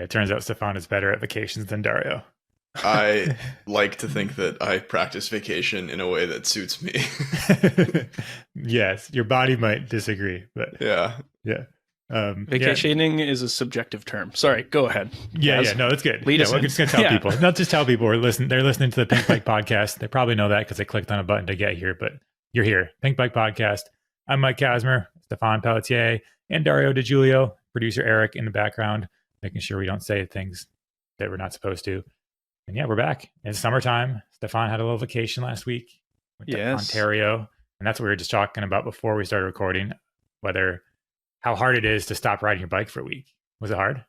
Yeah, it turns out Stephane is better at vacations than Dario. I like to think that I practice vacation in a way that suits me. Yes, your body might disagree, but Yeah. yeah. Yeah, Vacationing is a subjective term. Sorry, go ahead. yeah, no, that's good. Lead Yeah, us we're in. just gonna tell Yeah. people, not just tell people they're listening to the Pinkbike podcast. They probably know that because they clicked on a button to get here, but you're here. Pinkbike podcast. I'm Mike Casmer, Stephane Pelletier, and Dario DiGiulio, producer Eric in the background, making sure we don't say things that we're not supposed to. And yeah, we're back. It's summertime. Stephane had a little vacation last week. Went to Yes. Ontario. And that's what we were just talking about before we started recording, how hard it is to stop riding your bike for a week. Was it hard?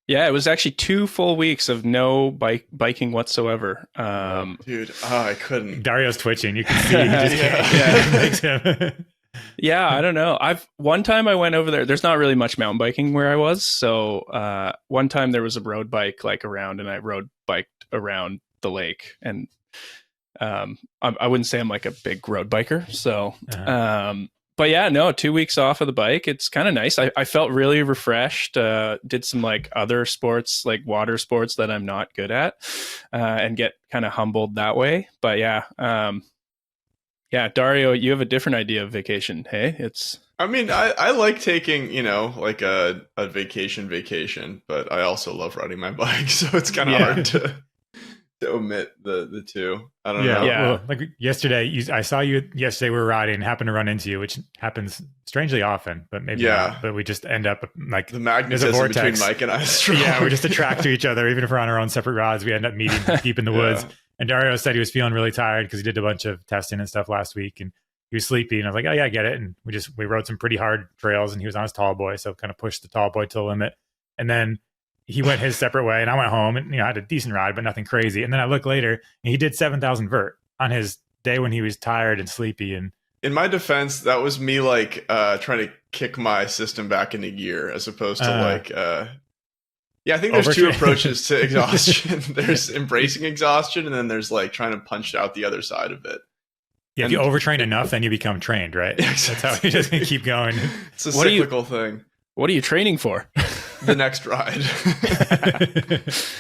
Yeah, it was actually 2 full weeks of no biking whatsoever. Dude, I couldn't. Dario's twitching. You can see he just can't. Yeah. It makes him. Yeah, I don't know. One time I went over there. There's not really much mountain biking where I was, so one time there was a road bike like around, and I road biked around the lake. And I wouldn't say I'm like a big road biker, so. But yeah, no, 2 weeks off of the bike. It's kind of nice. I felt really refreshed. Did some like other sports, like water sports that I'm not good at, and get kind of humbled that way. But yeah. Yeah, Dario, you have a different idea of vacation. Hey, I mean, I like taking, like a vacation, but I also love riding my bike. So it's kind of hard to omit the two. I don't know. Yeah. Well, like yesterday, I saw you yesterday. We were riding, happened to run into you, which happens strangely often, but maybe not. But we just end up like the magnetism between Mike and I is strong. Yeah, we just attract to each other. Even if we're on our own separate rods, we end up meeting deep in the woods. And Dario said he was feeling really tired because he did a bunch of testing and stuff last week, and he was sleepy. And I was like, oh yeah, I get it. And we rode some pretty hard trails, and he was on his tall boy, so kind of pushed the tall boy to the limit. And then he went his separate way, and I went home, and I had a decent ride, but nothing crazy. And then I looked later, and he did 7,000 vert on his day when he was tired and sleepy. And in my defense, that was me like trying to kick my system back into gear, as opposed to yeah, I think there's two approaches to exhaustion. There's embracing exhaustion, and then there's like trying to punch out the other side of it. Yeah, if you overtrain enough, then you become trained, right? Yeah, exactly. That's how you're just going to keep going. It's a cyclical thing. What are you training for? The next ride.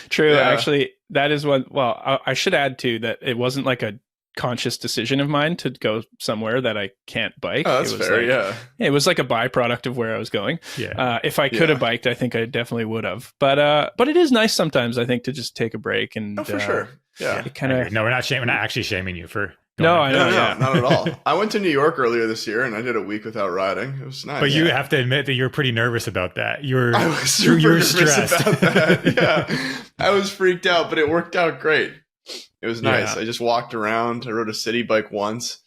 True. Yeah. Actually, that is what, well, I should add too that it wasn't like a conscious decision of mine to go somewhere that I can't bike. Oh, that's fair. Like, it was like a byproduct of where I was going. Yeah. If I could have biked, I think I definitely would have. But it is nice sometimes, I think, to just take a break and. For sure. Yeah. It kind of. No, we're not actually shaming you for. No, I know. No, not at all. I went to New York earlier this year, and I did a week without riding. It was nice. But you have to admit that you're pretty nervous about that. I was super nervous about that. Yeah, I was freaked out, but it worked out great. It was nice. I just walked around. I rode a city bike once.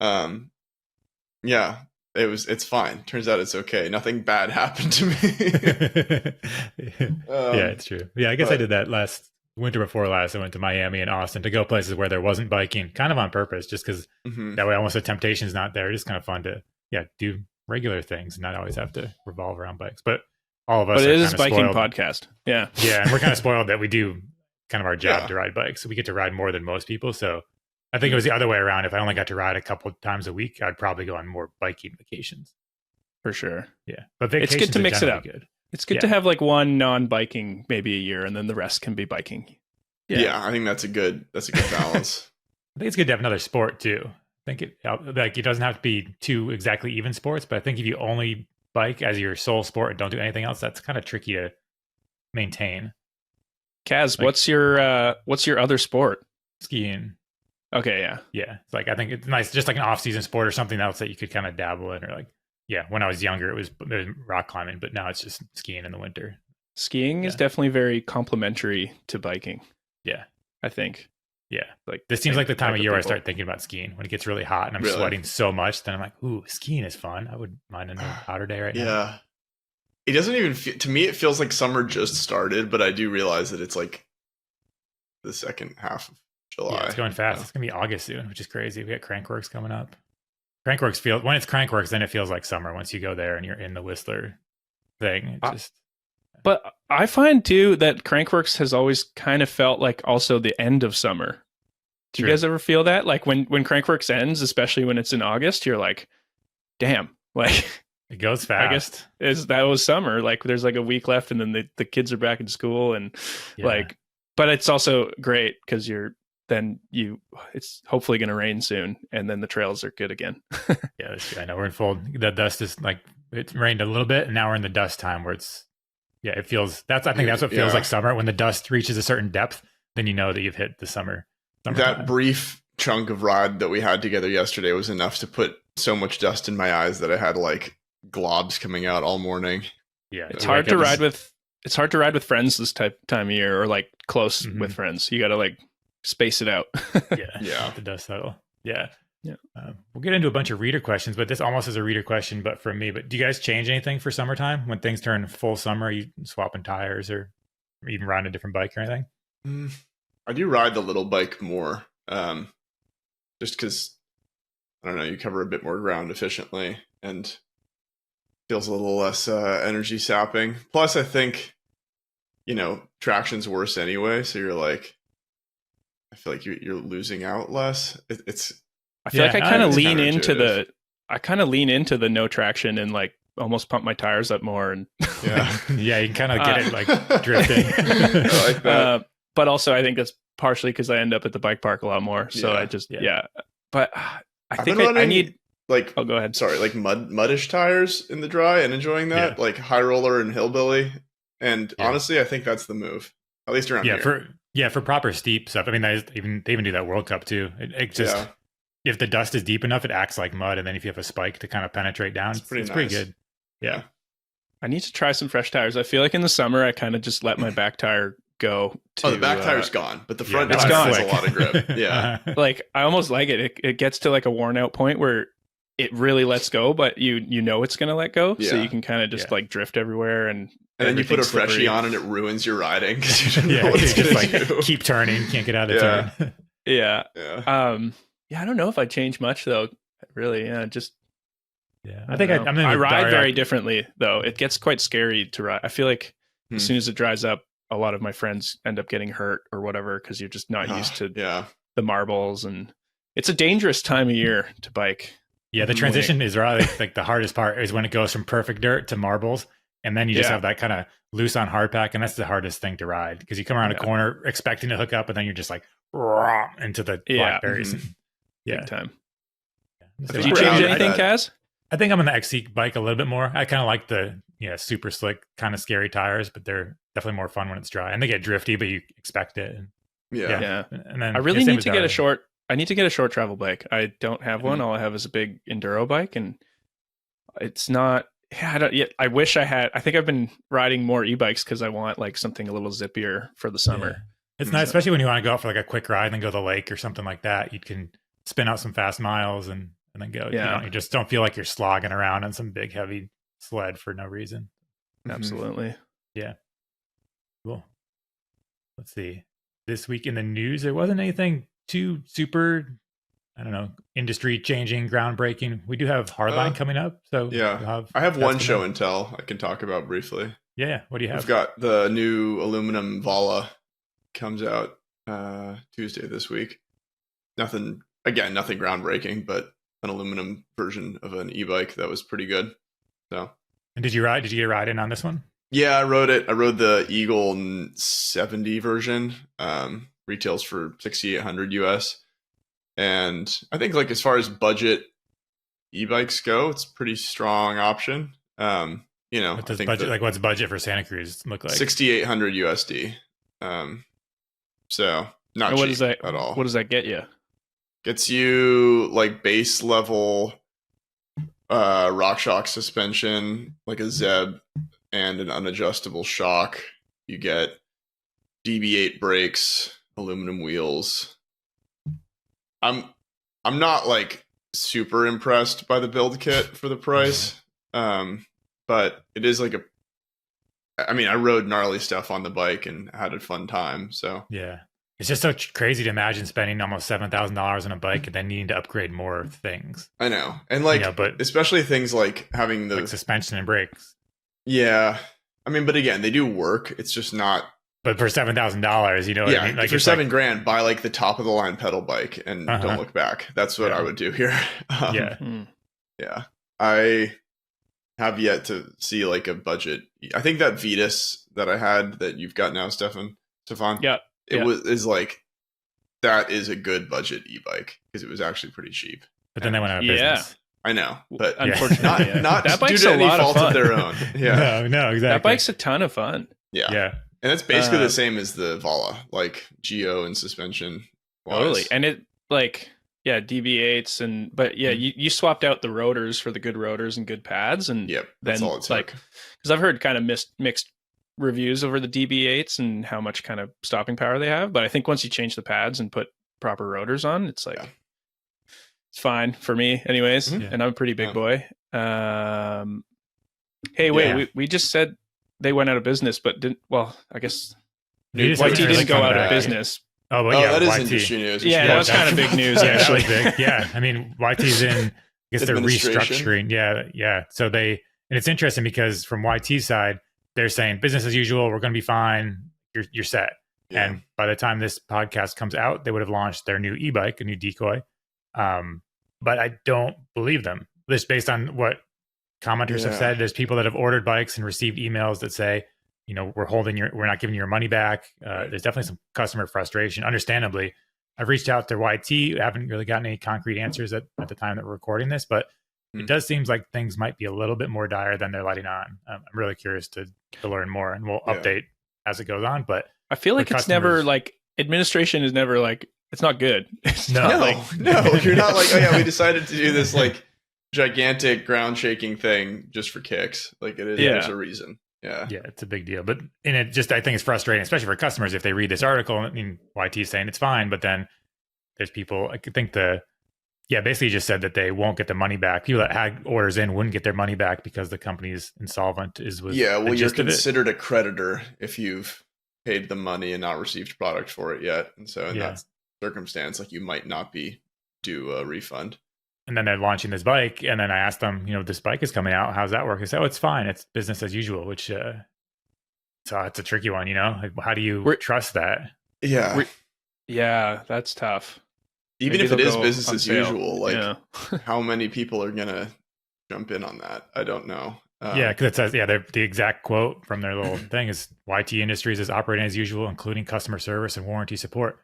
Yeah, it's fine. Turns out it's okay. Nothing bad happened to me. Yeah, it's true. Yeah, I guess I did that last winter before last. I went to Miami and Austin to go places where there wasn't biking, kind of on purpose, just because that way almost the temptation's not there. It's kind of fun to do regular things and not always have to revolve around bikes. But all of us But it is a biking spoiled. podcast. Yeah. Yeah, and we're kind of spoiled that we do kind of our job to ride bikes. So we get to ride more than most people. So I think it was the other way around. If I only got to ride a couple of times a week, I'd probably go on more biking vacations. For sure. Yeah. But vacations it's good to mix it up. Good. It's good to have like one non-biking maybe a year, and then the rest can be biking. Yeah, I think that's a good balance. I think it's good to have another sport too. I think it doesn't have to be two exactly even sports, but I think if you only bike as your sole sport and don't do anything else, that's kind of tricky to maintain. Kaz, what's your other sport? Skiing. Okay, yeah. Yeah. It's like I think it's nice, just like an off-season sport or something else that you could kind of dabble in, or like when I was younger it was rock climbing, but now it's just skiing in the winter. Skiing is definitely very complementary to biking. Yeah. I think. Yeah. Like this seems like the time of year where I start thinking about skiing. When it gets really hot and I'm sweating so much, then I'm like, ooh, skiing is fun. I would mind another hotter day right now. Yeah. It doesn't even feel, to me, it feels like summer just started, but I do realize that it's like the second half of July. Yeah, it's going fast. It's going to be August soon, which is crazy. We got Crankworks coming up. Crankworks when it's Crankworks, then it feels like summer once you go there and you're in the Whistler thing. But I find too that Crankworks has always kind of felt like also the end of summer. Do you guys ever feel that? Like when Crankworks ends, especially when it's in August, you're like, damn, like It goes fast. I guess that was summer. Like there's like a week left, and then the kids are back in school, and like, but it's also great because it's hopefully going to rain soon, and then the trails are good again. Yeah, I know we're in full. The dust is like it rained a little bit, and now we're in the dust time where it feels. I think that's what feels like summer when the dust reaches a certain depth. Then you know that you've hit the summer. That brief chunk of ride that we had together yesterday was enough to put so much dust in my eyes that I had like globs coming out all morning. Yeah, it's hard to ride with. It's hard to ride with friends this time of year, or like close with friends. You got to like space it out. Yeah. The dust settle. Yeah. We'll get into a bunch of reader questions, but this almost is a reader question, but from me. But do you guys change anything for summertime when things turn full summer? Are you swapping tires or even riding a different bike or anything? I do ride the little bike more, just because I don't know. You cover a bit more ground efficiently and feels a little less energy sapping. Plus, I think traction's worse anyway, so you're like. I feel like you're losing out less. I feel like I kind of lean into the no traction and like almost pump my tires up more and you can kind of get it like drifting. I like that. But also I think that's partially because I end up at the bike park a lot more. So I just But I think I need like go ahead. Sorry, like muddish tires in the dry and enjoying that, like high roller and hillbilly. And honestly, I think that's the move. At least around here. For proper steep stuff. I mean, they even do that World Cup too. It just if the dust is deep enough, it acts like mud, and then if you have a spike to kind of penetrate down, it's pretty good. Yeah, I need to try some fresh tires. I feel like in the summer, I kind of just let my back tire go. The back tire's gone, but the front tire has a lot of grip. Yeah, like I almost like it. It gets to like a worn out point where it really lets go, but you know it's going to let go, so you can kind of just like drift everywhere and then you put a freshie on and it ruins your riding because you don't know what it's just going to do. Keep turning, can't get out of the turn. I don't know if I change much though. Really, I think I ride very differently though. It gets quite scary to ride. I feel like as soon as it dries up, a lot of my friends end up getting hurt or whatever because you're just not used to the marbles, and it's a dangerous time of year to bike. Yeah, the transition is really like the hardest part is when it goes from perfect dirt to marbles. And then you just have that kind of loose on hard pack. And that's the hardest thing to ride because you come around a corner expecting to hook up and then you're just like into the black berries. Big time. Yeah. Did you change anything, Kaz? I think I'm on the XC bike a little bit more. I kind of like the super slick, kind of scary tires, but they're definitely more fun when it's dry. And they get drifty, but you expect it. And, And then I really need to get a short travel bike. I don't have one. All I have is a big enduro bike, and it's not. I wish I had. I think I've been riding more e-bikes because I want like something a little zippier for the summer. Yeah. It's nice, especially when you want to go out for like a quick ride and then go to the lake or something like that. You can spin out some fast miles and then go. Yeah. You just don't feel like you're slogging around on some big heavy sled for no reason. Absolutely. Yeah. Cool. Let's see. This week in the news, there wasn't anything too super, I don't know, industry changing, groundbreaking. We do have Hardline coming up. So I have one show and tell I can talk about briefly. Yeah. What do you have? We've got the new aluminum Vala comes out Tuesday this week. Nothing groundbreaking, but an aluminum version of an e-bike that was pretty good. So. And did you get a ride in on this one? Yeah, I rode it. I rode the Eagle 70 version. Retails for $6,800 US. And I think like as far as budget e-bikes go, it's a pretty strong option. What does budget what's budget for Santa Cruz look like? $6,800 USD. So not cheap at all. What does that get you? Gets you like base level RockShox suspension, like a Zeb, and an unadjustable shock. You get DB8 brakes, aluminum wheels. I'm not like super impressed by the build kit for the price, but it is like I rode gnarly stuff on the bike and had a fun time. So yeah, it's just so crazy to imagine spending almost $7,000 on a bike and then needing to upgrade more things. I know, and but especially things like having the suspension and brakes. Yeah, but again, they do work. It's just not. But for $7,000, you know what I mean? Like for $7,000, buy like the top of the line pedal bike and don't look back. That's what I would do here. Yeah. I have yet to see like a budget. I think that Vetus that I had that you've got now, Stephane, Yeah. is like, that is a good budget e-bike because it was actually pretty cheap. But then they went out of business. I know, but unfortunately, not that due bike's to a any lot fault of fun. of their own. Yeah, No, exactly. That bike's a ton of fun. yeah. And it's basically the same as the Vala, like geo and suspension. Totally, and it like DV8s but you swapped out the rotors for the good rotors and good pads, and that's then all it's like because I've heard kind of mixed reviews over the DB8s and how much kind of stopping power they have, but I think once you change the pads and put proper rotors on, it's like it's fine for me anyways. And I'm a pretty big boy. Hey, wait, we just said they went out of business, but didn't. Well, I guess YT didn't go out of business. Oh, but that is YT. industry news. Yeah, that was kind of big news, actually. Big. Yeah, I mean, YT's in. I guess they're restructuring. Yeah. So and it's interesting because from YT's side, they're saying business as usual. We're going to be fine. You're set. Yeah. And by the time this podcast comes out, they would have launched their new e-bike, a new Decoy. But I don't believe them. Just based on what commenters have said, there's people that have ordered bikes and received emails that say, we're not giving you your money back. There's definitely some customer frustration. Understandably, I've reached out to YT. I haven't really gotten any concrete answers at the time that we're recording this, but it does seem like things might be a little bit more dire than they're letting on. I'm really curious to learn more, and we'll update as it goes on. But I feel like it's never like administration is never like, it's not good. It's no, you're not like, we decided to do this like gigantic ground shaking thing just for kicks. Like it is, there's a reason. Yeah, it's a big deal. But I think it's frustrating, especially for customers, if they read this article. I mean, YT is saying it's fine, but then there's people. I think basically just said that they won't get the money back. People that had orders in wouldn't get their money back because the company's insolvent. You're considered a creditor if you've paid the money and not received product for it yet, and so in that circumstance, like you might not be due a refund. And then they're launching this bike, and then I asked them, this bike is coming out. How's that work? They said, it's fine. It's business as usual, which so it's a tricky one, Like, how do you trust that? Yeah, that's tough. Even if it is business as usual, like how many people are going to jump in on that? I don't know. Because it says, the exact quote from their little thing is YT Industries is operating as usual, including customer service and warranty support,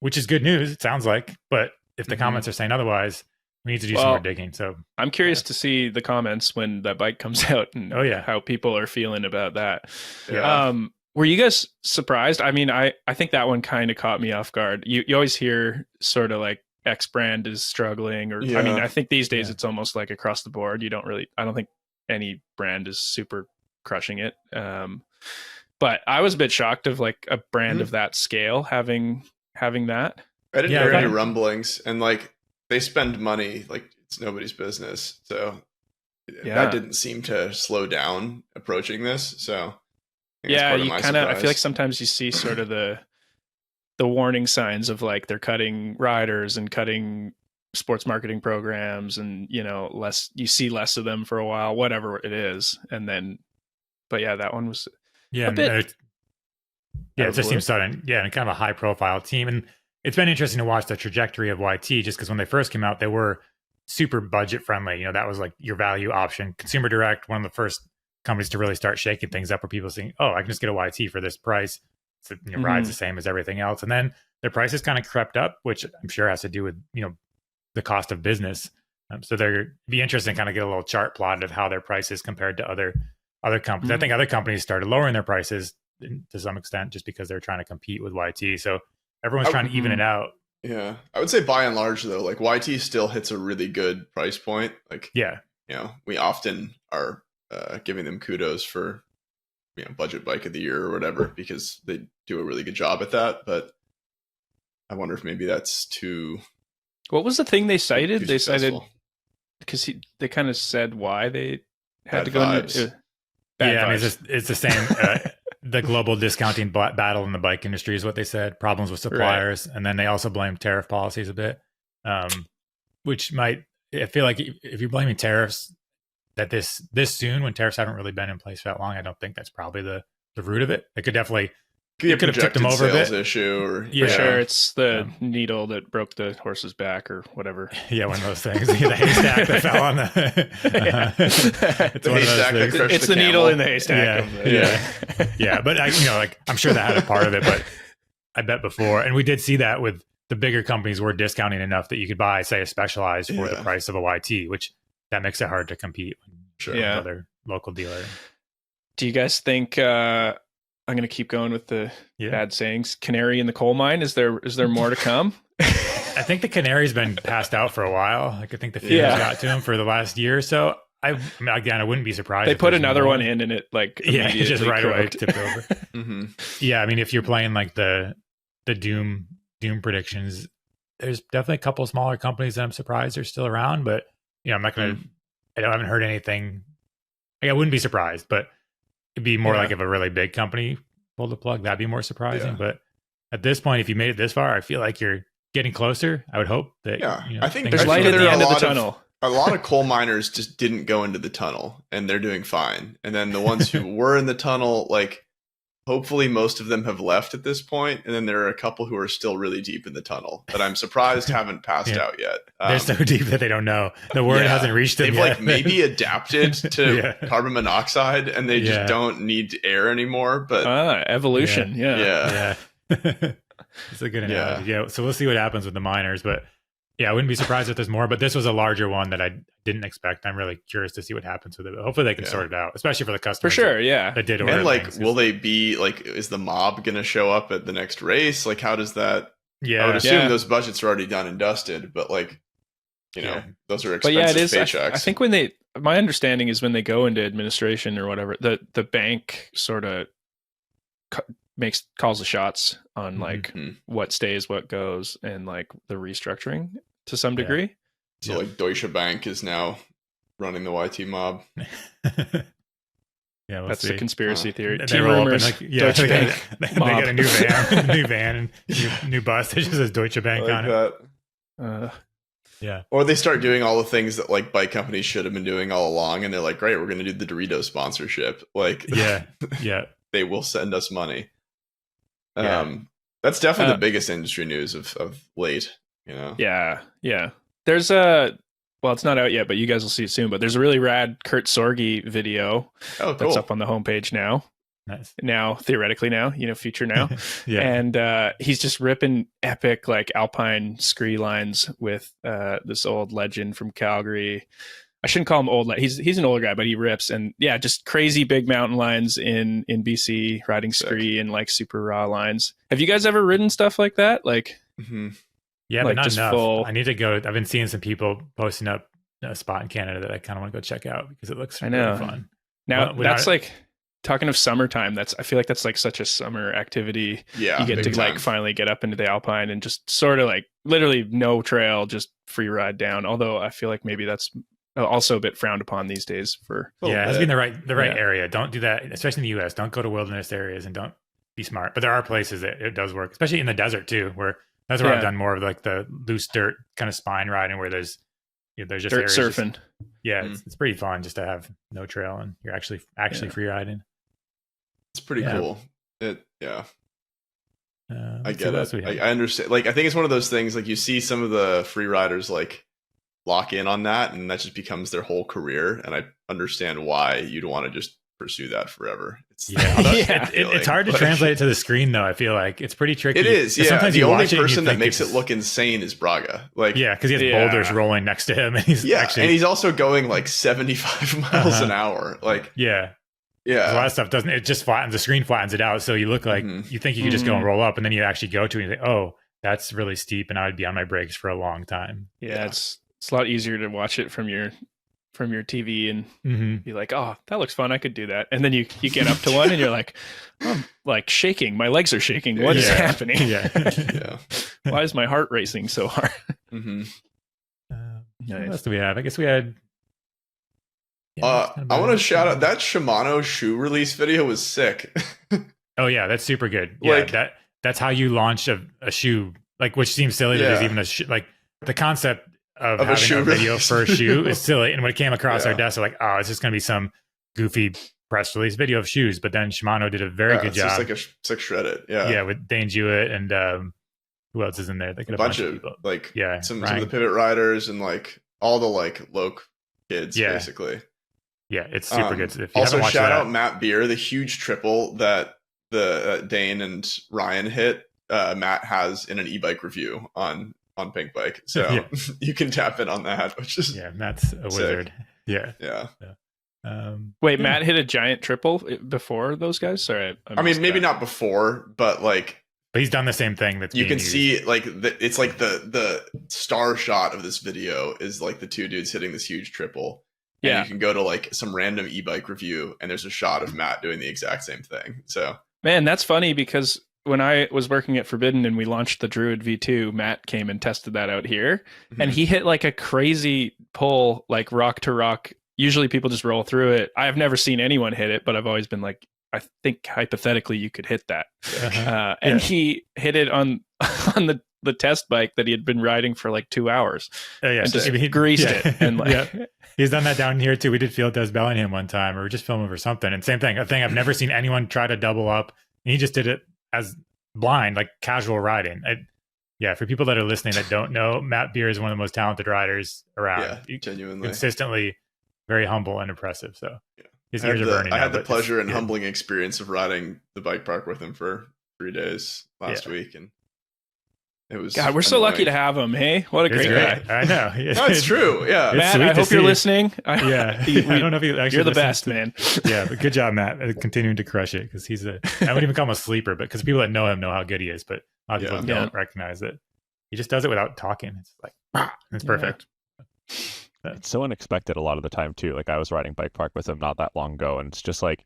which is good news, it sounds like. But if the comments are saying otherwise, we need to do some more digging. So I'm curious to see the comments when that bike comes out and how people are feeling about that. Were you guys surprised? I mean, I think that one kind of caught me off guard. You always hear sort of like X brand is struggling, or I mean, I think these days it's almost like across the board. I don't think any brand is super crushing it. But I was a bit shocked of like a brand of that scale having that. I didn't hear any rumblings, and like they spend money like it's nobody's business. So that didn't seem to slow down approaching this. So you kind of, I feel like sometimes you see sort of the warning signs of like they're cutting riders and cutting sports marketing programs, and you see less of them for a while, whatever it is. And then, but that one was it just seems sudden. And kind of a high profile team. And it's been interesting to watch the trajectory of YT, just because when they first came out, they were super budget friendly. That was like your value option. Consumer Direct, one of the first companies to really start shaking things up, where people saying, "Oh, I can just get a YT for this price." So, ride's the same as everything else. And then their prices kind of crept up, which I'm sure has to do with the cost of business. So they're be interesting to kind of get a little chart plotted of how their prices compared to other companies. I think other companies started lowering their prices to some extent just because they're trying to compete with YT. So everyone's trying to even it out. Yeah. I would say by and large though, like YT still hits a really good price point. Like, we often are giving them kudos for, budget bike of the year or whatever, because they do a really good job at that. But I wonder if maybe that's too. What was the thing they cited? They cited because they kind of said why they had to go into bad vibes. It's the same. The global discounting battle in the bike industry is what they said. Problems with suppliers, and then they also blamed tariff policies a bit, which I feel like if you're blaming tariffs that this soon, when tariffs haven't really been in place for that long, I don't think that's probably the root of it. It could definitely it could have tipped them over a bit. Issue or for sure, it's the needle that broke the horse's back or whatever. Yeah, one of those things. The haystack that fell on the. It's the needle in the haystack. Yeah. But I'm sure that had a part of it. But I bet before, and we did see that with the bigger companies were discounting enough that you could buy, say, a Specialized for the price of a YT, which that makes it hard to compete with other local dealer. Do you guys think? I'm going to keep going with the bad sayings. Canary in the coal mine. Is there more to come? I think the canary's been passed out for a while. Like, I think the fumes got to him for the last year or so. I wouldn't be surprised. They put another one in and it just right away tipped over. Yeah, I mean, if you're playing like the Doom predictions, there's definitely a couple of smaller companies that I'm surprised are still around. But I'm not going to. I haven't heard anything. I wouldn't be surprised, but it'd be more like if a really big company pulled the plug, that'd be more surprising. But at this point, if you made it this far, I feel like you're getting closer. I would hope that. I think there's light at the end of the tunnel. A lot of coal miners just didn't go into the tunnel, and they're doing fine. And then the ones who were in the tunnel, like, hopefully most of them have left at this point, and then there are a couple who are still really deep in the tunnel that I'm surprised haven't passed out yet. They're so deep that they don't know. The word hasn't reached them yet. They've maybe adapted to carbon monoxide, and they just don't need air anymore. But evolution, yeah. It's a good analogy. Yeah, so we'll see what happens with the miners, but I wouldn't be surprised if there's more. But this was a larger one that I didn't expect. I'm really curious to see what happens with it. But hopefully they can sort it out, especially for the customers. For sure, that did order. And will they be is the mob going to show up at the next race? Like, how does that? Yeah, I would assume those budgets are already done and dusted. But those are expensive paychecks. I think my understanding is when they go into administration or whatever, the bank sort of calls the shots on what stays, what goes, and like the restructuring to some degree. So Deutsche Bank is now running the YT mob. That's the conspiracy theory. They roll rumors, up and Deutsche Bank. They get a new van, and new bus that just says Deutsche Bank on it. Or they start doing all the things that like bike companies should have been doing all along, and they're like, great, we're going to do the Doritos sponsorship. Like, they will send us money. That's definitely the biggest industry news of late. Yeah. There's it's not out yet, but you guys will see it soon. But there's a really rad Kurt Sorge video that's up on the homepage now. Nice. Now, theoretically future now. And he's just ripping epic like Alpine Scree lines with this old legend from Calgary. I shouldn't call him old. He's an older guy, but he rips. And just crazy big mountain lines in BC, riding Scree and like super raw lines. Have you guys ever ridden stuff like that? Like, yeah, but not enough. I need to go. I've been seeing some people posting up a spot in Canada that I kind of want to go check out because it looks really fun. Now that's like talking of summertime. I feel like that's like such a summer activity. Yeah, you get to like finally get up into the Alpine and just sort of like literally no trail, just free ride down. Although I feel like maybe that's also a bit frowned upon these days for it has to be in the right area. Don't do that, especially in the US. Don't go to wilderness areas and don't be smart. But there are places that it does work, especially in the desert too, where that's where I've done more of like the loose dirt kind of spine riding where there's just dirt surfing. It's pretty fun just to have no trail and you're actually free riding. It's pretty cool. I get it. I understand. Like, I think it's one of those things, like you see some of the free riders like lock in on that and that just becomes their whole career. And I understand why you'd want to just pursue that forever. It's hard to translate it to the screen though. I feel like it's pretty tricky. It is. Yeah. Sometimes the only person that makes it look insane is Braga. Like, because he has boulders rolling next to him, and he's also going like 75 miles an hour. Like, a lot of stuff doesn't. It just flattens the screen, flattens it out, so you look like you think you can just go and roll up, and then you actually go to it and you think, oh, that's really steep, and I would be on my brakes for a long time. It's a lot easier to watch it from your TV and be like, oh, that looks fun. I could do that. And then you get up to one and you're like, I'm like shaking. My legs are shaking. What is happening? Why is my heart racing so hard? Nice. What else do we have? I guess we had. I want to shout out that Shimano shoe release video was sick. Oh yeah, that's super good. Yeah, that's how you launch a shoe. Like, which seems silly that there's even a like the concept of having a video for a shoe is silly. And when it came across our desk, we're like, oh, it's just going to be some goofy press release video of shoes, but then Shimano did a very good job. Just like shred it. Yeah. Yeah, with Dane Jewett and who else is in there? They could a bunch of people. Like some of the pivot riders and like all the like local kids basically. Yeah, it's super good. If you also haven't shout out Matt Beer, the huge triple that the Dane and Ryan hit. Matt has in an e-bike review on Pinkbike, so you can tap in on that, which is Matt's a wizard. Yeah. Wait, Matt hit a giant triple before those guys? Sorry, I mean maybe not before, but like. But he's done the same thing. That's you can see like it's like the star shot of this video is like the two dudes hitting this huge triple. And you can go to like some random e-bike review and there's a shot of Matt doing the exact same thing. So man, that's funny because when I was working at Forbidden and we launched the Druid V2, Matt came and tested that out here, and he hit like a crazy pull, like rock to rock. Usually people just roll through it. I have never seen anyone hit it, but I've always been like, I think hypothetically you could hit that. And he hit it on the test bike that he had been riding for like 2 hours. And just greased it. And like, he's done that down here too. We did field test Bellingham one time, or we were just filming for something. And same thing. A thing I've never seen anyone try to double up. And he just did it as blind, like casual riding. For people that are listening that don't know, Matt Beer is one of the most talented riders around. Yeah, genuinely. Consistently very humble and impressive. So his ears are burning. I had the pleasure and humbling experience of riding the bike park with him for 3 days last week, and it was we're so lucky to have him. Hey, what a great guy! I know. That's true. Yeah, Matt, I hope you're listening. I don't know if you actually. You're the best, man. But good job, Matt, continuing to crush it, because he's I wouldn't even call him a sleeper, but because people that know him know how good he is, but a lot of people don't recognize it. He just does it without talking. It's like it's perfect. It's so unexpected a lot of the time too. Like I was riding bike park with him not that long ago, and it's just like,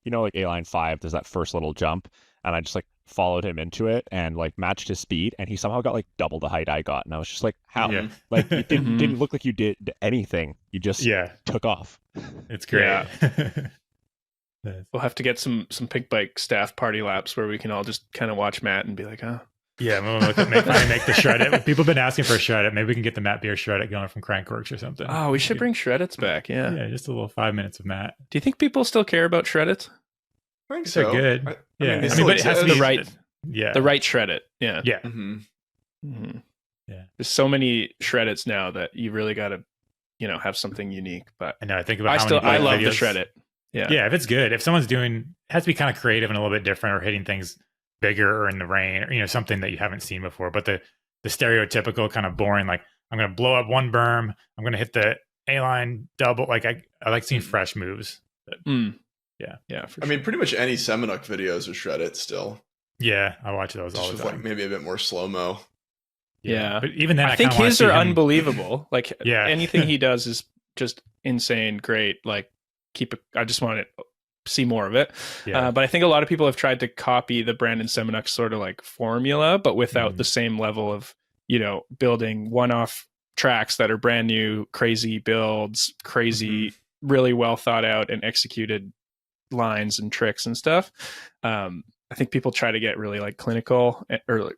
like A-Line 5, there's that first little jump, and I just like followed him into it and like matched his speed, and he somehow got like double the height I got, and I was just like, how? Like it didn't look like you did anything. You just took off. It's great. Yeah. We'll have to get some Pinkbike staff party laps where we can all just kind of watch Matt and be like, oh. Yeah, we'll make the shred it. People have been asking for a shred it. Maybe we can get the Matt Beer shred it going from Crankworks or something. Oh, we should bring shred-its back. Yeah, just a little 5 minutes of Matt. Do you think people still care about shred-its? I think so. They're good. But it has to be the right. Yeah, the right shred-it. Yeah. Yeah. Yeah. There's so many shred-its now that you really got to, have something unique. But I know. I think about I love the shred-it. Yeah. Yeah. If it's good, if someone's it has to be kind of creative and a little bit different, or hitting things bigger or in the rain, or something that you haven't seen before. But the stereotypical kind of boring, like I'm going to blow up one berm, I'm going to hit the A-line double. Like I like seeing fresh moves. Yeah. I mean, pretty much any Seminuk videos are shredded still. Yeah, I watch those all the time. Like maybe a bit more slow mo. Yeah, but even then, I think his are unbelievable. Like anything he does is just insane. Great. Like I just want to see more of it. But I think a lot of people have tried to copy the Brandon Seminuk sort of like formula, but without the same level of, building one-off tracks that are brand new, crazy builds, crazy, really well thought out and executed lines and tricks and stuff. I think people try to get really like clinical or like,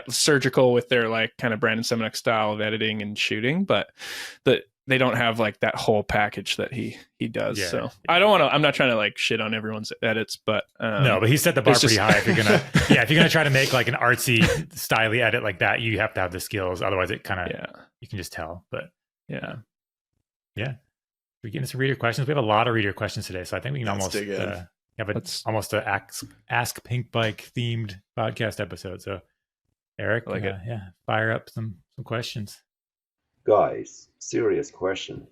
surgical with their like kind of Brandon Seminuk style of editing and shooting, but they don't have like that whole package that he does. So I'm not trying to like shit on everyone's edits, but no, but he set the bar pretty high. If you're gonna try to make like an artsy styly edit like that, you have to have the skills. Otherwise it kind of, you can just tell. But we're getting some reader questions. We have a lot of reader questions today. So I think we can almost have almost a ask Pinkbike themed podcast episode. So Eric, fire up some questions. Guys, serious question.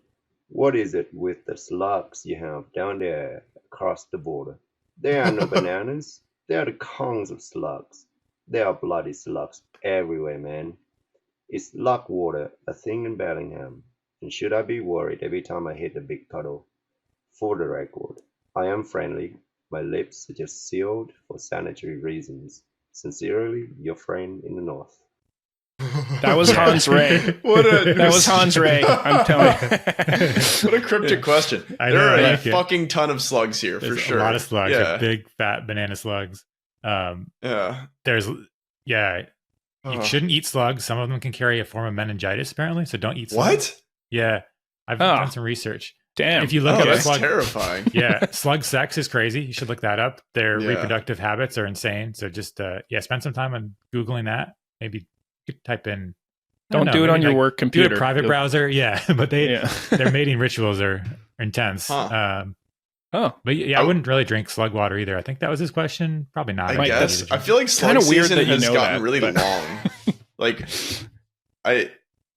What is it with the slugs you have down there across the border? There are no bananas. There are the cons of slugs. There are bloody slugs everywhere, man. Is slug water a thing in Bellingham? And should I be worried every time I hit a big puddle? For the record, I am friendly. My lips are just sealed for sanitary reasons. Sincerely, your friend in the north. That was Hans Ray. That was Hans Ray. I'm telling you. What a cryptic question. There are a fucking ton of slugs here. There's for sure. A lot of slugs. Like big fat banana slugs. There's you shouldn't eat slugs. Some of them can carry a form of meningitis apparently, so don't eat slugs. What? Yeah. I've done some research. Damn. If you look Oh, up that's slug, terrifying. yeah, slug sex is crazy. You should look that up. Their Yeah. reproductive habits are insane. So just spend some time on Googling that. Maybe you could type in. Don't do it on your work Do computer. a private browser. Yeah, but Yeah. their mating rituals are intense. Huh. But yeah, I wouldn't really drink slug water either. I think that was his question. Probably not. I Mike, guess. I feel like slug kinda weird season that you has know gotten that, really but- long. Like, I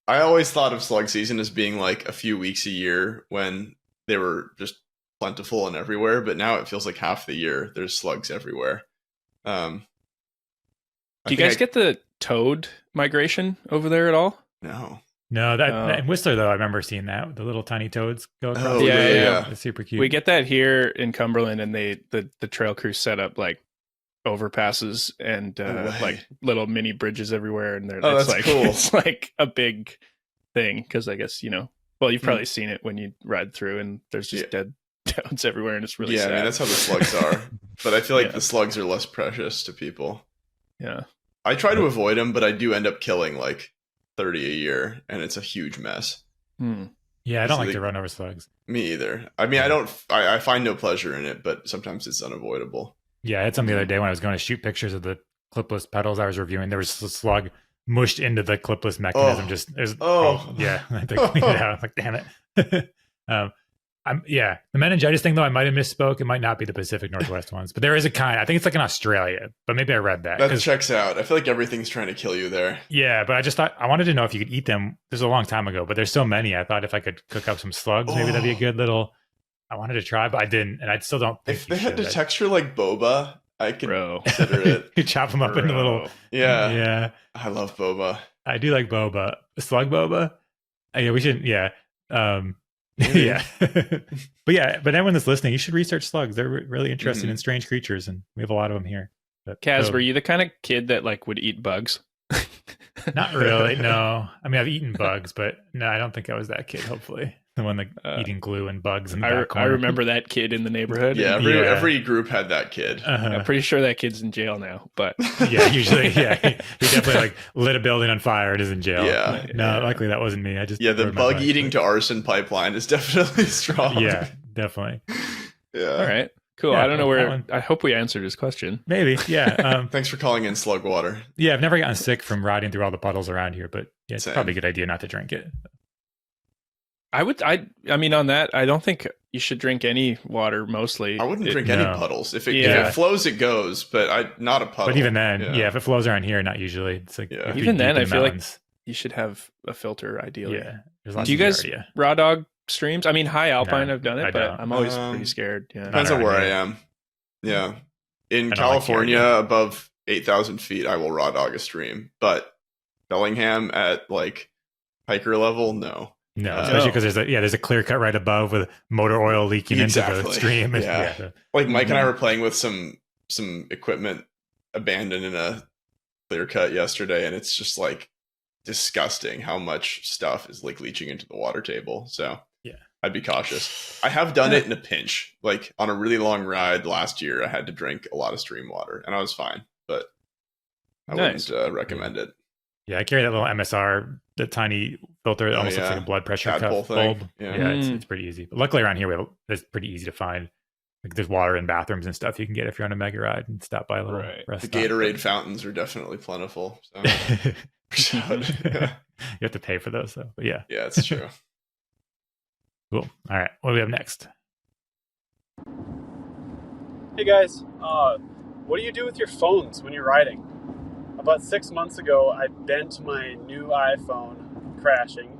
always thought of slug season as being like a few weeks a year when they were just plentiful and everywhere, but now it feels like half the year there's slugs everywhere. Do you guys get the toad migration over there at all? No. No, that in Whistler though, I remember seeing that the little tiny toads go across. Oh, yeah. It's super cute. We get that here in Cumberland, and the trail crew set up like overpasses and like little mini bridges everywhere, and they're that's like cool. it's like a big thing because I guess well, you've probably seen it when you ride through, and there's just dead toads everywhere, and it's really sad. I mean, that's how the slugs are. But I feel like Yeah. the slugs are less precious to people. Yeah. I try to avoid them, but I do end up killing like 30 a year, and it's a huge mess. Yeah, I don't So like to run over slugs. Me either. I mean, I find no pleasure in it, but sometimes it's unavoidable. Yeah, I had some the other day when I was going to shoot pictures of the clipless pedals I was reviewing. There was a slug mushed into the clipless mechanism. Yeah, I had to clean it out. I was like, damn it. The meningitis thing though, I might have misspoke. It might not be the Pacific Northwest ones, but there is a kind. I think it's like in Australia, but maybe I read that. That checks out. I feel like everything's trying to kill you there. Yeah, but I just thought I wanted to know if you could eat them. This was a long time ago, but there's so many. I thought if I could cook up some slugs, maybe that'd be a good little. I wanted to try, but I didn't, and I still don't think If they had the texture like boba, I could consider it. You chop them up into little. Yeah. Yeah. I love boba. I do like boba. Slug boba. Yeah, we should. Yeah. Maybe. But anyone that's listening, you should research slugs. They're really interested in strange creatures, and we have a lot of them here. Kaz, were you the kind of kid that like would eat bugs? Not really. No. I mean, I've eaten bugs, but no, I don't think I was that kid. Hopefully, the one that eating glue and bugs in the back corner. I remember that kid in the neighborhood. Yeah, every group had that kid. I'm pretty sure that kid's in jail now, but yeah, usually, he definitely like lit a building on fire and is in jail. Yeah. No, luckily that wasn't me. I just the bug eating to arson pipeline is definitely strong. Yeah, definitely. Yeah. All right. Cool. Yeah, I don't know where. I hope we answered his question. Maybe. Yeah. Thanks for calling in slug water. Yeah, I've never gotten sick from riding through all the puddles around here, but yeah, it's Same. probably a good idea not to drink it. I mean, on that, I don't think you should drink any water. Mostly, I wouldn't drink any puddles. If it flows, it goes. But not a puddle. But even then, if it flows around here, not usually. It's like even then, I feel like you should have a filter. Ideally, yeah. Do you guys raw dog streams? I mean, high alpine, I've done it, but I'm always pretty scared. Yeah, depends on where I am. Yeah, in California, above 8,000 feet, I will raw dog a stream. But Bellingham at like hiker level, no. No, especially because there's a clear cut right above with motor oil leaking into the stream. Like Mike and I were playing with some equipment abandoned in a clear cut yesterday, and it's just like disgusting how much stuff is like leaching into the water table. So I'd be cautious. I have done it in a pinch. Like on a really long ride last year, I had to drink a lot of stream water, and I was fine, but I wouldn't recommend it. Yeah, I carry that little MSR, the tiny filter that almost looks like a blood pressure cuff bulb. Yeah, it's pretty easy. But luckily around here, it's pretty easy to find. Like there's water in bathrooms and stuff you can get if you're on a mega ride and stop by a little rest The stop. Gatorade fountains are definitely plentiful. So. You have to pay for those though. But yeah, it's true. Cool. All right, what do we have next? Hey guys, what do you do with your phones when you're riding? About 6 months ago, I bent my new iPhone crashing,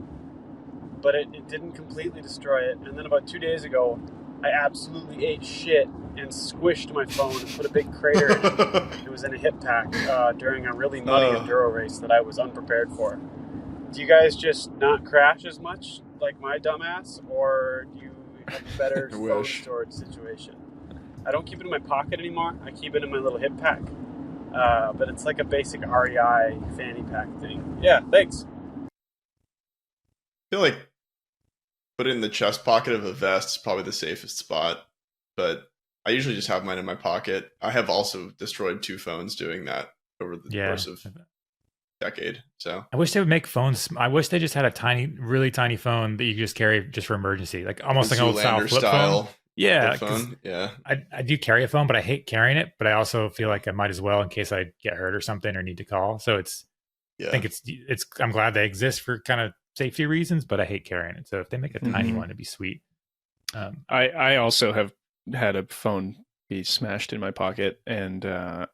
but it didn't completely destroy it. And then about 2 days ago, I absolutely ate shit and squished my phone and put a big crater in it. It was in a hip pack during a really muddy enduro race that I was unprepared for. Do you guys just not crash as much like my dumbass, or do you have a better phone storage situation? I don't keep it in my pocket anymore. I keep it in my little hip pack. But it's like a basic REI fanny pack thing. Yeah, thanks. I feel like put it in the chest pocket of a vest is probably the safest spot, but I usually just have mine in my pocket. I have also destroyed 2 phones doing that over the course of decade. So I wish they would make phones. I wish they just had a really tiny phone that you could just carry just for emergency, like almost like an old style flip phone. Yeah, phone. Yeah. I do carry a phone, but I hate carrying it. But I also feel like I might as well in case I get hurt or something or need to call. So I think it's. I'm glad they exist for kind of safety reasons, but I hate carrying it. So if they make a tiny one, it'd be sweet. I also have had a phone be smashed in my pocket, and but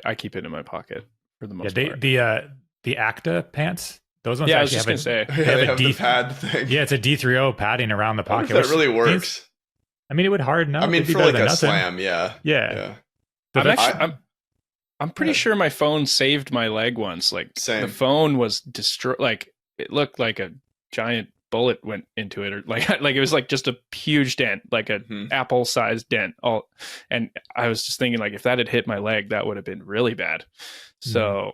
I keep it in my pocket for the most part. The Acta pants, those ones. Yeah, I actually was just gonna say they have the pad thing. Yeah, it's a D3O padding around the pocket. That really works. I mean, it would harden up. I mean, for like a slam, yeah. I'm pretty sure my phone saved my leg once. Like the phone was destroyed. Like it looked like a giant bullet went into it, or like it was like just a huge dent, like a apple-sized dent. And I was just thinking, like, if that had hit my leg, that would have been really bad. So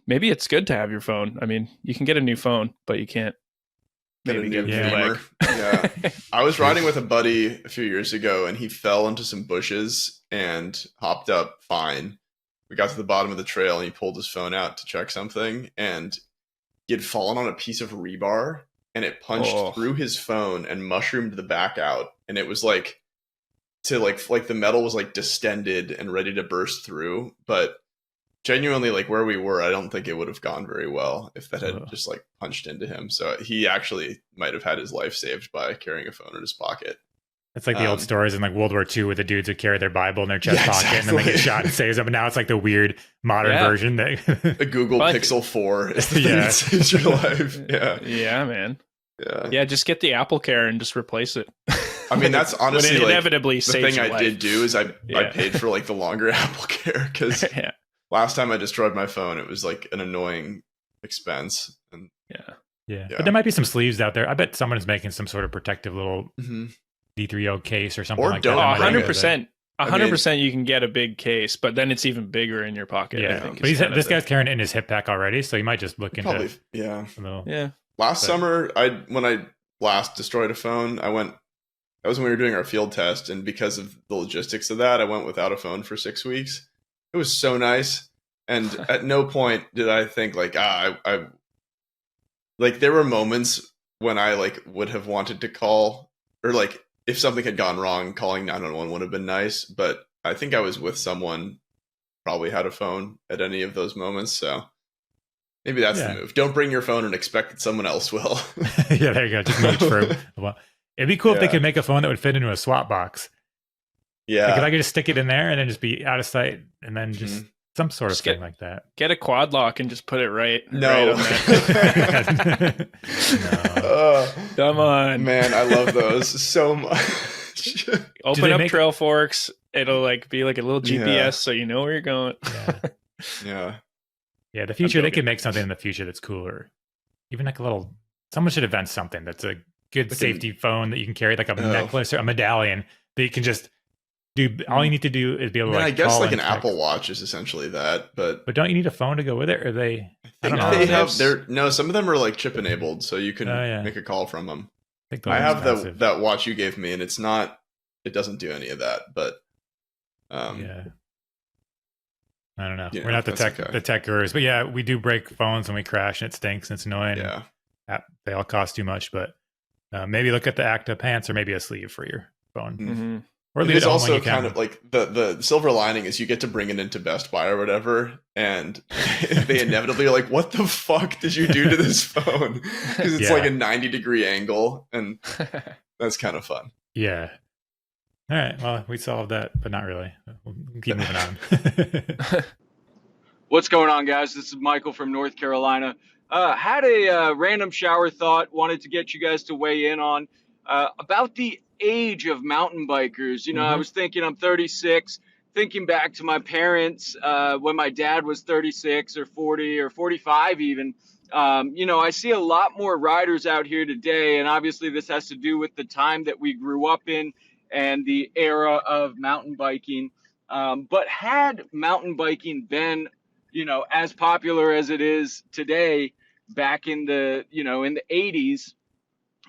maybe it's good to have your phone. I mean, you can get a new phone, but you can't maybe get a new leg. Yeah. I was riding with a buddy a few years ago, and he fell into some bushes and hopped up fine. We got to the bottom of the trail, and he pulled his phone out to check something, and he had fallen on a piece of rebar, and it punched through his phone and mushroomed the back out. And it was like the metal was like distended and ready to burst through. But genuinely, like where we were, I don't think it would have gone very well if that had just like punched into him. So he actually might have had his life saved by carrying a phone in his pocket. It's like the old stories in like World War II with the dudes who carry their Bible in their chest pocket and then they get shot and saves them. And now it's like the weird modern version. The Google Pixel 4 is the thing that saves your life. Yeah. Yeah, man. Yeah. Yeah, just get the Apple Care and just replace it. I mean, that's honestly like inevitably the thing I did do is I paid for like the longer Apple Care because last time I destroyed my phone, it was like an annoying expense. And yeah. But there might be some sleeves out there. I bet someone is making some sort of protective little D3O case or something like that. 100%. 100% you can get a big case, but then it's even bigger in your pocket. Yeah, but this guy's carrying it in his hip pack already, so you might just look into it. Yeah. Last summer, when I last destroyed a phone, that was when we were doing our field test, and because of the logistics of that, I went without a phone for 6 weeks. It was so nice, and at no point did I think like I like there were moments when I like would have wanted to call, or like if something had gone wrong, calling 911 would have been nice, but I think I was with someone probably had a phone at any of those moments, so maybe that's the move. Don't bring your phone and expect that someone else will. Yeah, there you go. Just make true. Well, it'd be cool if they could make a phone that would fit into a swap box. Yeah. Like if I could just stick it in there and then just be out of sight and then just some sort of thing like that. Get a quad lock and just put it right. No. Right no. Come on. Man, I love those so much. Open up trail forks. It'll like be like a little GPS so you know where you're going. Yeah. Yeah, the future, they could make something in the future that's cooler. Even like a little, someone should invent something that's a good safety phone that you can carry, like a necklace or a medallion that you can just do. All you need to do is be able to I guess like an Apple Watch is essentially that, but don't you need a phone to go with it? Or I don't know. They have no, some of them are like chip enabled, so you can make a call from them. I have that watch you gave me, and it doesn't do any of that, but I don't know. We're not the tech gurus, but yeah, we do break phones when we crash, and it stinks and it's annoying. Yeah, they all cost too much, but maybe look at the Acta pants or maybe a sleeve for your phone. Mm-hmm. Or it is also kind of like the silver lining is you get to bring it into Best Buy or whatever, and they inevitably are like, "What the fuck did you do to this phone?" Because it's like a 90-degree angle, and that's kind of fun. Yeah. All right. Well, we solved that, but not really. We'll keep moving on. What's going on, guys? This is Michael from North Carolina. Had a random shower thought, wanted to get you guys to weigh in on about the age of mountain bikers. You know, I was thinking I'm 36, thinking back to my parents when my dad was 36 or 40 or 45 even. You know, I see a lot more riders out here today, and obviously this has to do with the time that we grew up in and the era of mountain biking. But had mountain biking been, you know, as popular as it is today back in the, you know, in the 80s,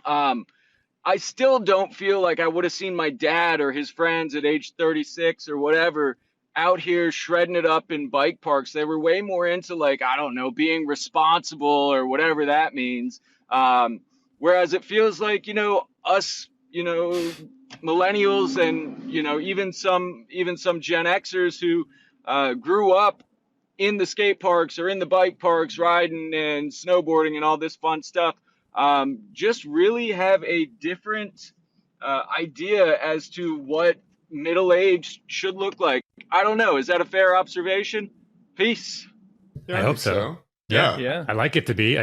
I still don't feel like I would have seen my dad or his friends at age 36 or whatever out here shredding it up in bike parks. They were way more into like, I don't know, being responsible or whatever that means. Whereas it feels like, us, millennials and, even some Gen Xers who grew up in the skate parks or in the bike parks, riding and snowboarding and all this fun stuff, just really have a different idea as to what middle age should look like. I don't know. Is that a fair observation? Peace. Yeah, I hope so. Yeah. Yeah. I like it to be.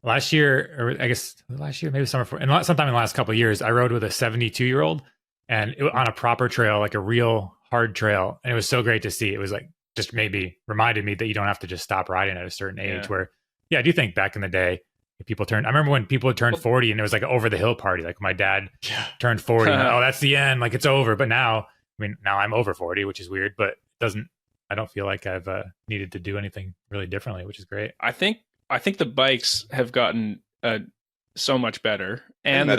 Last year, or I guess last year, maybe summer, and sometime in the last couple of years, I rode with a 72-year-old and on a proper trail, like a real hard trail. And it was so great to see. It was like, just maybe reminded me that you don't have to just stop riding at a certain age where, I do think back in the day, I remember when people would turn 40 and it was like an over the hill party. Like my dad turned 40. And, oh, that's the end. Like it's over. But now I'm over 40, which is weird, but I don't feel like I've needed to do anything really differently, which is great. I think the bikes have gotten so much better, and the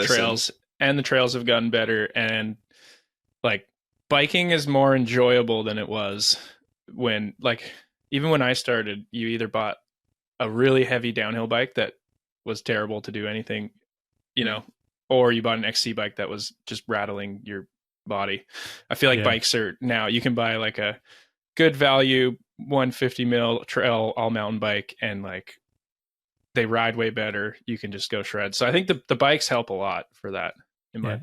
trails have gotten better, and like biking is more enjoyable than it was when, like, even when I started. You either bought a really heavy downhill bike that was terrible to do anything, or you bought an XC bike that was just rattling your body. I feel like bikes are now, you can buy like a good value 150 mil trail all mountain bike, and like they ride way better. You can just go shred. So I think the bikes help a lot for that.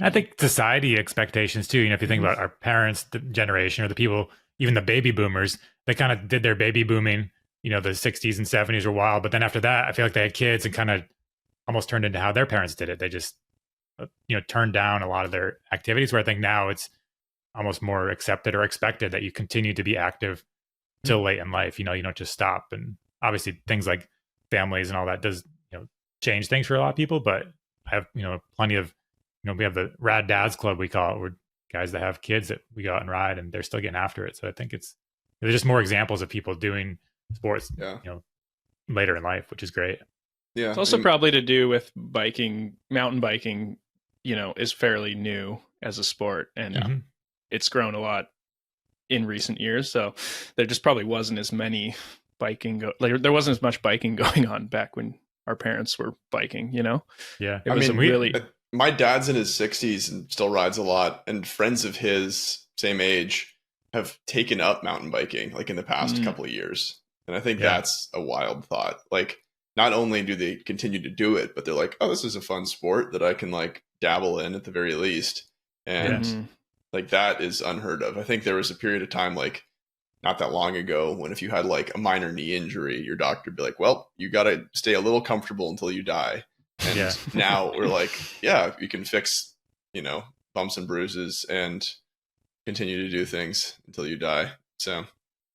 I think society expectations too. If you think about our parents' generation, or the people, even the baby boomers, they kind of did their baby booming. The 60s and 70s were wild, but then after that, I feel like they had kids and kind of almost turned into how their parents did it. They just, turned down a lot of their activities, where I think now it's almost more accepted or expected that you continue to be active till late in life. You don't just stop. And obviously things like families and all that does, change things for a lot of people, but I have, plenty of, we have the Rad Dads Club, we call it, where guys that have kids that we go out and ride and they're still getting after it. So I think there's just more examples of people doing sports, later in life, which is great. Yeah. It's also probably to do with biking, mountain biking, is fairly new as a sport, and it's grown a lot in recent years. So there just probably wasn't as many there wasn't as much biking going on back when our parents were biking, Yeah. It was my dad's in his 60s and still rides a lot, and friends of his same age have taken up mountain biking like in the past couple of years. And I think that's a wild thought. Like, not only do they continue to do it, but they're like, oh, this is a fun sport that I can like dabble in at the very least. And like, that is unheard of. I think there was a period of time, like not that long ago, when if you had like a minor knee injury, your doctor would be like, well, you got to stay a little comfortable until you die. And now we're like, you can fix, bumps and bruises and continue to do things until you die. So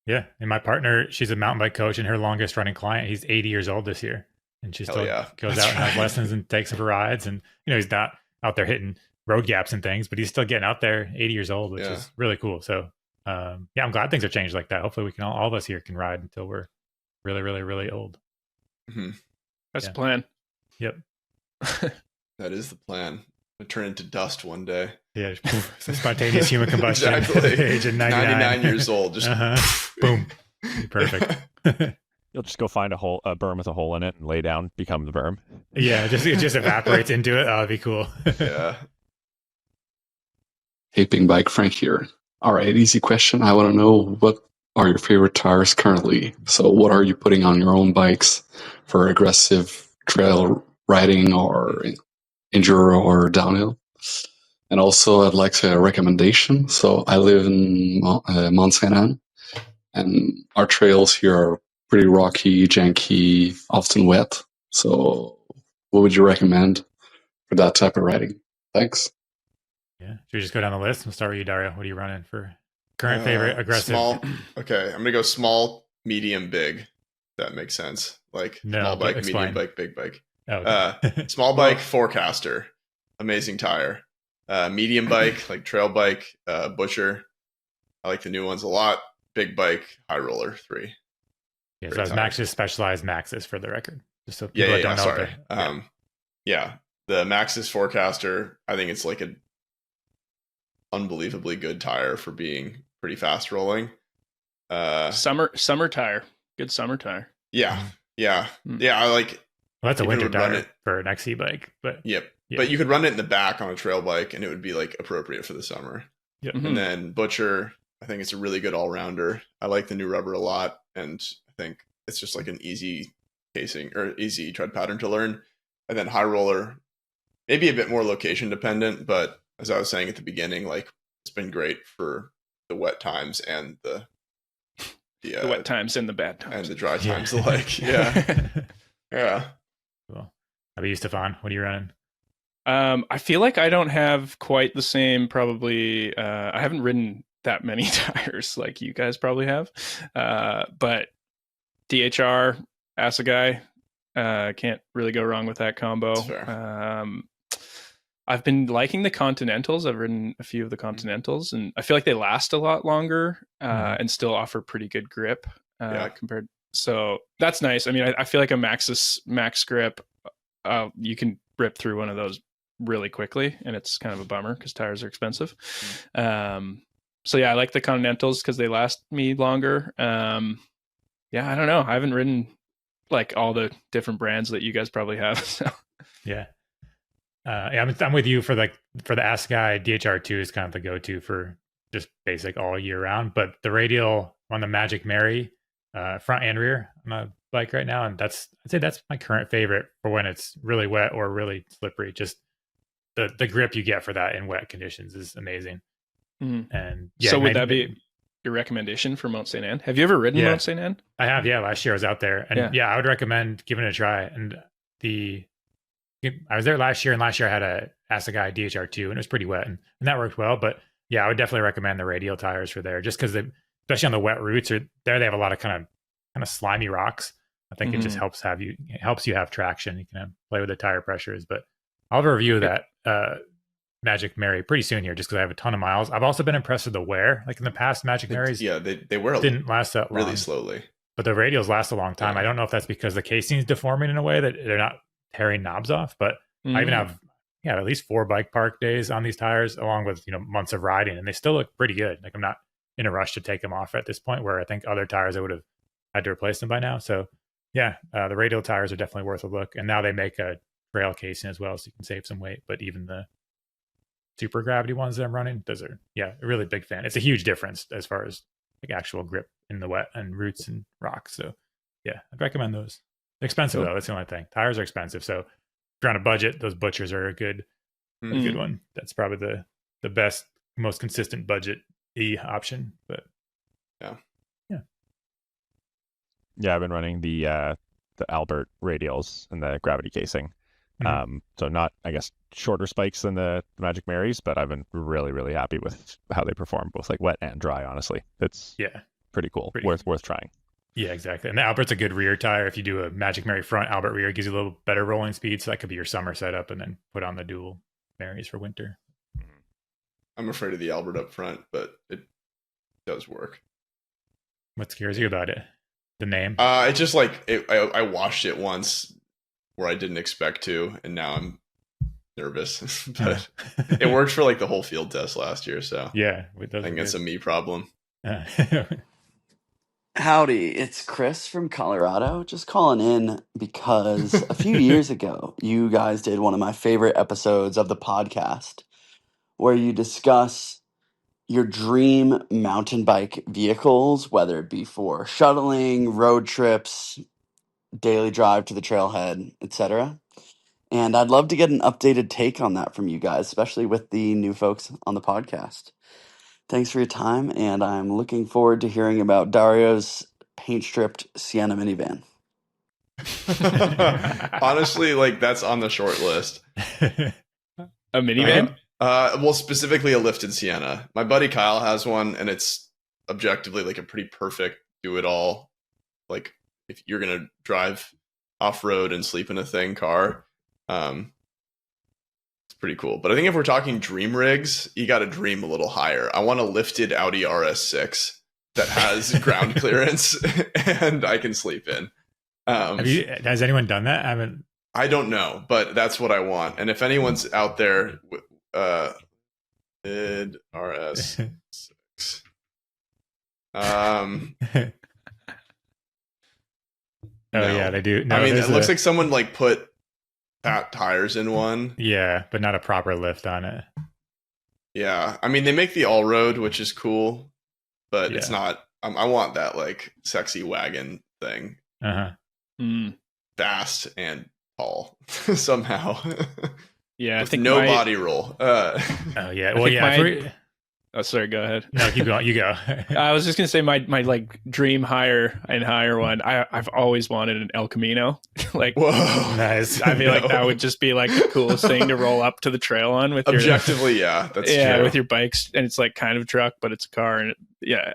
yeah. And my partner, she's a mountain bike coach, and her longest running client, he's 80 years old this year. And she still goes out and has lessons and takes him for rides. And, he's not out there hitting road gaps and things, but he's still getting out there, 80 years old, which is really cool. So, I'm glad things have changed like that. Hopefully we can all of us here can ride until we're really, really, really old. That's the plan. Yep. That is the plan. We'll turn into dust one day. Yeah. Spontaneous human combustion. Exactly. Age of 99 years old. Just boom. Perfect. You'll just go find a berm with a hole in it and lay down, become the berm. Yeah. It just evaporates into it. Oh, that'd be cool. Yeah. Hey, Pinkbike, Frank here. All right, easy question. I want to know, what are your favorite tires currently? So what are you putting on your own bikes for aggressive trail riding or enduro or downhill? And also, I'd like a recommendation. So I live in Mont Saint Anne, and our trails here are pretty rocky, janky, often wet. So what would you recommend for that type of riding? Thanks. Yeah. Should we just go down the list? We'll start with you, Dario. What are you running for current favorite aggressive? Small. Okay. I'm going to go small, medium, big. That makes sense. Like small bike, medium bike, big bike. Oh, okay. Small bike, Forecaster. Amazing tire. Medium bike, like trail bike, Butcher. I like the new ones a lot. Big bike, High Roller 3. Yeah, so that's Max's specialized Maxis for the record. Just so people don't know. Sorry. The Maxis Forecaster, I think it's like an unbelievably good tire for being pretty fast rolling. Summer tire. Good summer tire. Yeah. Mhm. Yeah. Mm. Yeah. I like, Well, that's a Even winter would run tire it- for an XC bike, but yep. Yeah. But you could run it in the back on a trail bike and it would be like appropriate for the summer. Yep. Mhm. And then Butcher, I think it's a really good all rounder. I like the new rubber a lot. And I think it's just like an easy casing or easy tread pattern to learn. And then High Roller, maybe a bit more location dependent, but as I was saying at the beginning, like it's been great for the wet times and the wet times and the bad and times. the dry Yeah. times alike. Yeah. Yeah. Cool. How about you, Stephane? What are you running? I feel like I don't have quite the same. Probably, I haven't ridden that many tires like you guys probably have. But DHR, Assegai, can't really go wrong with that combo. That's fair. I've been liking the Continentals. I've ridden a few of the Continentals, and I feel like they last a lot longer and still offer pretty good grip compared. So that's nice. I mean, I feel like a max grip, you can rip through one of those really quickly, and it's kind of a bummer because tires are expensive. So yeah, I like the Continentals because they last me longer. Yeah, I don't know. I haven't ridden like all the different brands that you guys probably have. So. Yeah. I'm with you for the Assegai. DHR2 is kind of the go-to for just basic all year round. But the radial on the Magic Mary, front and rear on a bike right now, and I'd say that's my current favorite for when it's really wet or really slippery. Just the grip you get for that in wet conditions is amazing. Mm-hmm. And yeah, so would that be your recommendation for Mount St. Anne? Have you ever ridden Mount St. Anne? I have. Yeah, last year I was out there, and I would recommend giving it a try. And I was there last year, and last year I had a Assegai DHR2, and it was pretty wet, and that worked well. But yeah, I would definitely recommend the radial tires for there, just because especially on the wet routes, they have a lot of kind of slimy rocks. I think it just helps you have traction. You can play with the tire pressures. But I'll have a review of that Magic Mary pretty soon here, just because I have a ton of miles. I've also been impressed with the wear. Like in the past, Magic Marys, they wear didn't last that long, really slowly. But the radials last a long time. I don't know if that's because the casing is deforming in a way that they're not tearing knobs off, but I even have at least 4 bike park days on these tires, along with months of riding, and they still look pretty good. Like I'm not in a rush to take them off at this point, where I think other tires I would have had to replace them by now. So yeah, the radial tires are definitely worth a look, and now they make a trail casing as well, so you can save some weight. But even the super gravity ones that I'm running, those are a really big fan. It's a huge difference as far as like actual grip in the wet and roots and rocks. So yeah, I'd recommend those. They're expensive though. That's the only thing. Tires are expensive. So if you're on a budget, those Butchers are a good one. That's probably the best, most consistent budget option. But I've been running the Albert radials and the gravity casing. So not, I guess, shorter spikes than the Magic Marys, but I've been really, really happy with how they perform, both like wet and dry. Honestly, it's pretty cool. Worth trying. Yeah, exactly. And the Albert's a good rear tire. If you do a Magic Mary front, Albert rear gives you a little better rolling speed. So that could be your summer setup, and then put on the dual Marys for winter. I'm afraid of the Albert up front, but it does work. What scares you about it? The name? It's just like I watched it once where I didn't expect to, and now I'm nervous. But it worked for like the whole field test last year, so yeah, I think it's a me problem. Howdy, it's Chris from Colorado. Just calling in because a few years ago, you guys did one of my favorite episodes of the podcast where you discuss your dream mountain bike vehicles, whether it be for shuttling, road trips, daily drive to the trailhead, etc. And I'd love to get an updated take on that from you guys, especially with the new folks on the podcast. Thanks for your time, and I'm looking forward to hearing about Dario's paint-stripped Sienna minivan. Honestly, like that's on the short list. A minivan? Well, specifically a lifted Sienna. My buddy Kyle has one, and it's objectively like a pretty perfect do-it-all. Like if you're gonna drive off-road and sleep in a thing car, it's pretty cool. But I think if we're talking dream rigs, you got to dream a little higher. I want a lifted Audi RS6 that has ground clearance and I can sleep in. Has anyone done that? I don't know, but that's what I want. And if anyone's out there, RS6. Oh No. yeah, they do. No, I mean, it there's looks like someone like put fat tires in one. yeah, but not a proper lift on it. Yeah, I mean, they make the all road, which is cool, but it's Yeah. not. I want that like sexy wagon thing, Uh huh. fast and tall somehow. Yeah, I With think no my, body roll. Oh yeah. Well, think yeah. my- Oh, sorry. Go ahead. No, keep going. You go. I was just gonna say my like dream higher one. I've always wanted an El Camino. Like, Whoa, Nice. I feel like No. that would just be like the coolest thing to roll up to the trail on with your Objectively, yeah, that's true. with your bikes, and it's like kind of a truck, but it's a car, and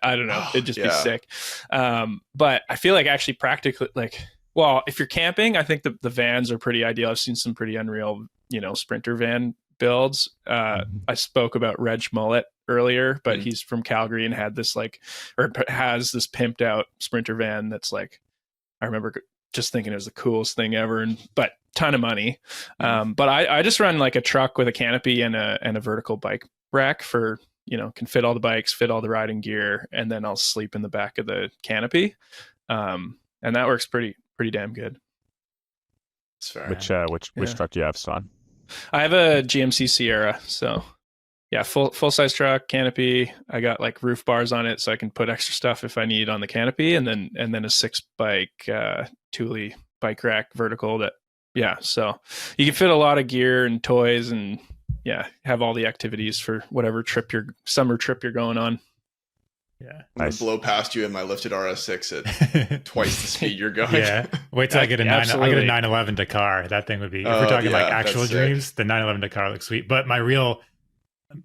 I don't know, it'd just be Yeah. sick. But I feel like actually practically, like, well, if you're camping, I think the vans are pretty ideal. I've seen some pretty unreal, sprinter van builds. I spoke about Reg Mullet earlier, but he's from Calgary and has this pimped out sprinter van that's like, I remember just thinking it was the coolest thing ever, but ton of money. But I just run like a truck with a canopy and a vertical bike rack for, can fit all the bikes, fit all the riding gear, and then I'll sleep in the back of the canopy. And that works pretty damn good. That's fair. Which Yeah. truck do you have, Stephane? I have a GMC Sierra, so yeah, full size truck, canopy. I got like roof bars on it, so I can put extra stuff if I need on the canopy, and then a 6-bike Thule bike rack vertical. So you can fit a lot of gear and toys, and have all the activities for whatever summer trip you're going on. Yeah. I'm gonna Nice. blow past you in my lifted RS6 at twice the speed you're going. Yeah. Wait till I get a Absolutely. 911 Dakar. That thing would be. If Oh, we're talking like yeah, actual that's sick. dreams, the 911 Dakar looks sweet. But my real,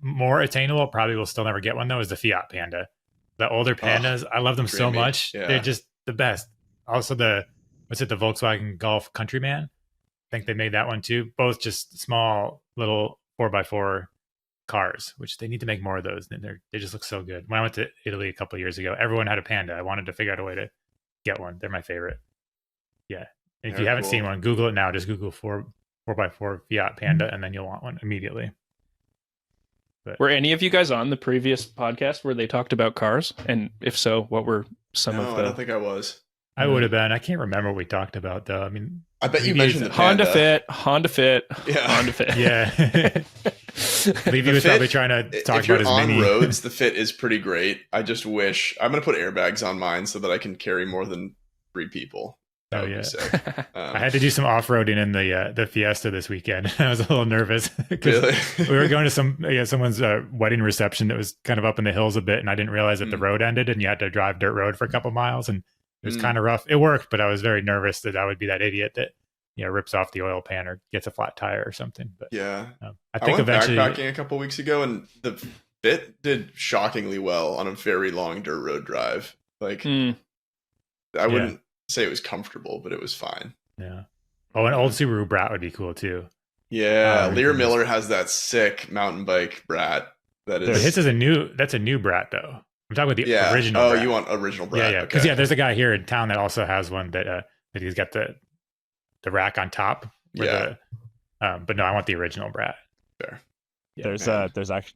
more attainable, probably will still never get one though, is the Fiat Panda. The older Pandas, I love them so dreamy. much. Yeah. They're just the best. Also the Volkswagen Golf Countryman. I think they made that one too. Both just small little 4x4 cars, which they need to make more of those. They just look so good. When I went to Italy a couple of years ago, everyone had a Panda. I wanted to figure out a way to get one. They're my favorite. Yeah. And if you Very haven't cool. seen one, Google it now. Just Google 4x4 Fiat Panda, and then you'll want one immediately. Were any of you guys on the previous podcast where they talked about cars? And if so, what were some No, of I don't the think I was. I would have been. I can't remember what we talked about though. I mean, I bet you Maybe mentioned the it's Honda Panda. Fit? Yeah. Honda Fit. yeah. Levy The was Fit, probably trying to talk if you're about his on mini. roads, the Fit is pretty great. I just wish I'm gonna put airbags on mine so that I can carry more than 3 people. That Oh, would yeah. be sick. I had to do some off-roading in the Fiesta this weekend. I was a little nervous because Really? we were going to someone's wedding reception that was kind of up in the hills a bit, and I didn't realize that the road ended, and you had to drive dirt road for a couple miles, and it was kind of rough. It worked, but I was very nervous that I would be that idiot that rips off the oil pan or gets a flat tire or something. But Yeah. I I think went eventually, backpacking a couple weeks ago, and the Fit did shockingly well on a very long dirt road drive. Like, I wouldn't say it was comfortable, but it was fine. yeah. Oh, an old Subaru Brat would be cool too. Yeah, Oh, Lear goodness. Miller has that sick mountain bike Brat. That So is. his is that's a new Brat though. I'm talking about the yeah. original. Oh, Brat. you want original Brat? Yeah. Because there's a guy here in town that also has one that he's got the rack on top. Yeah. But no, I want the original Brat. Fair. Yeah,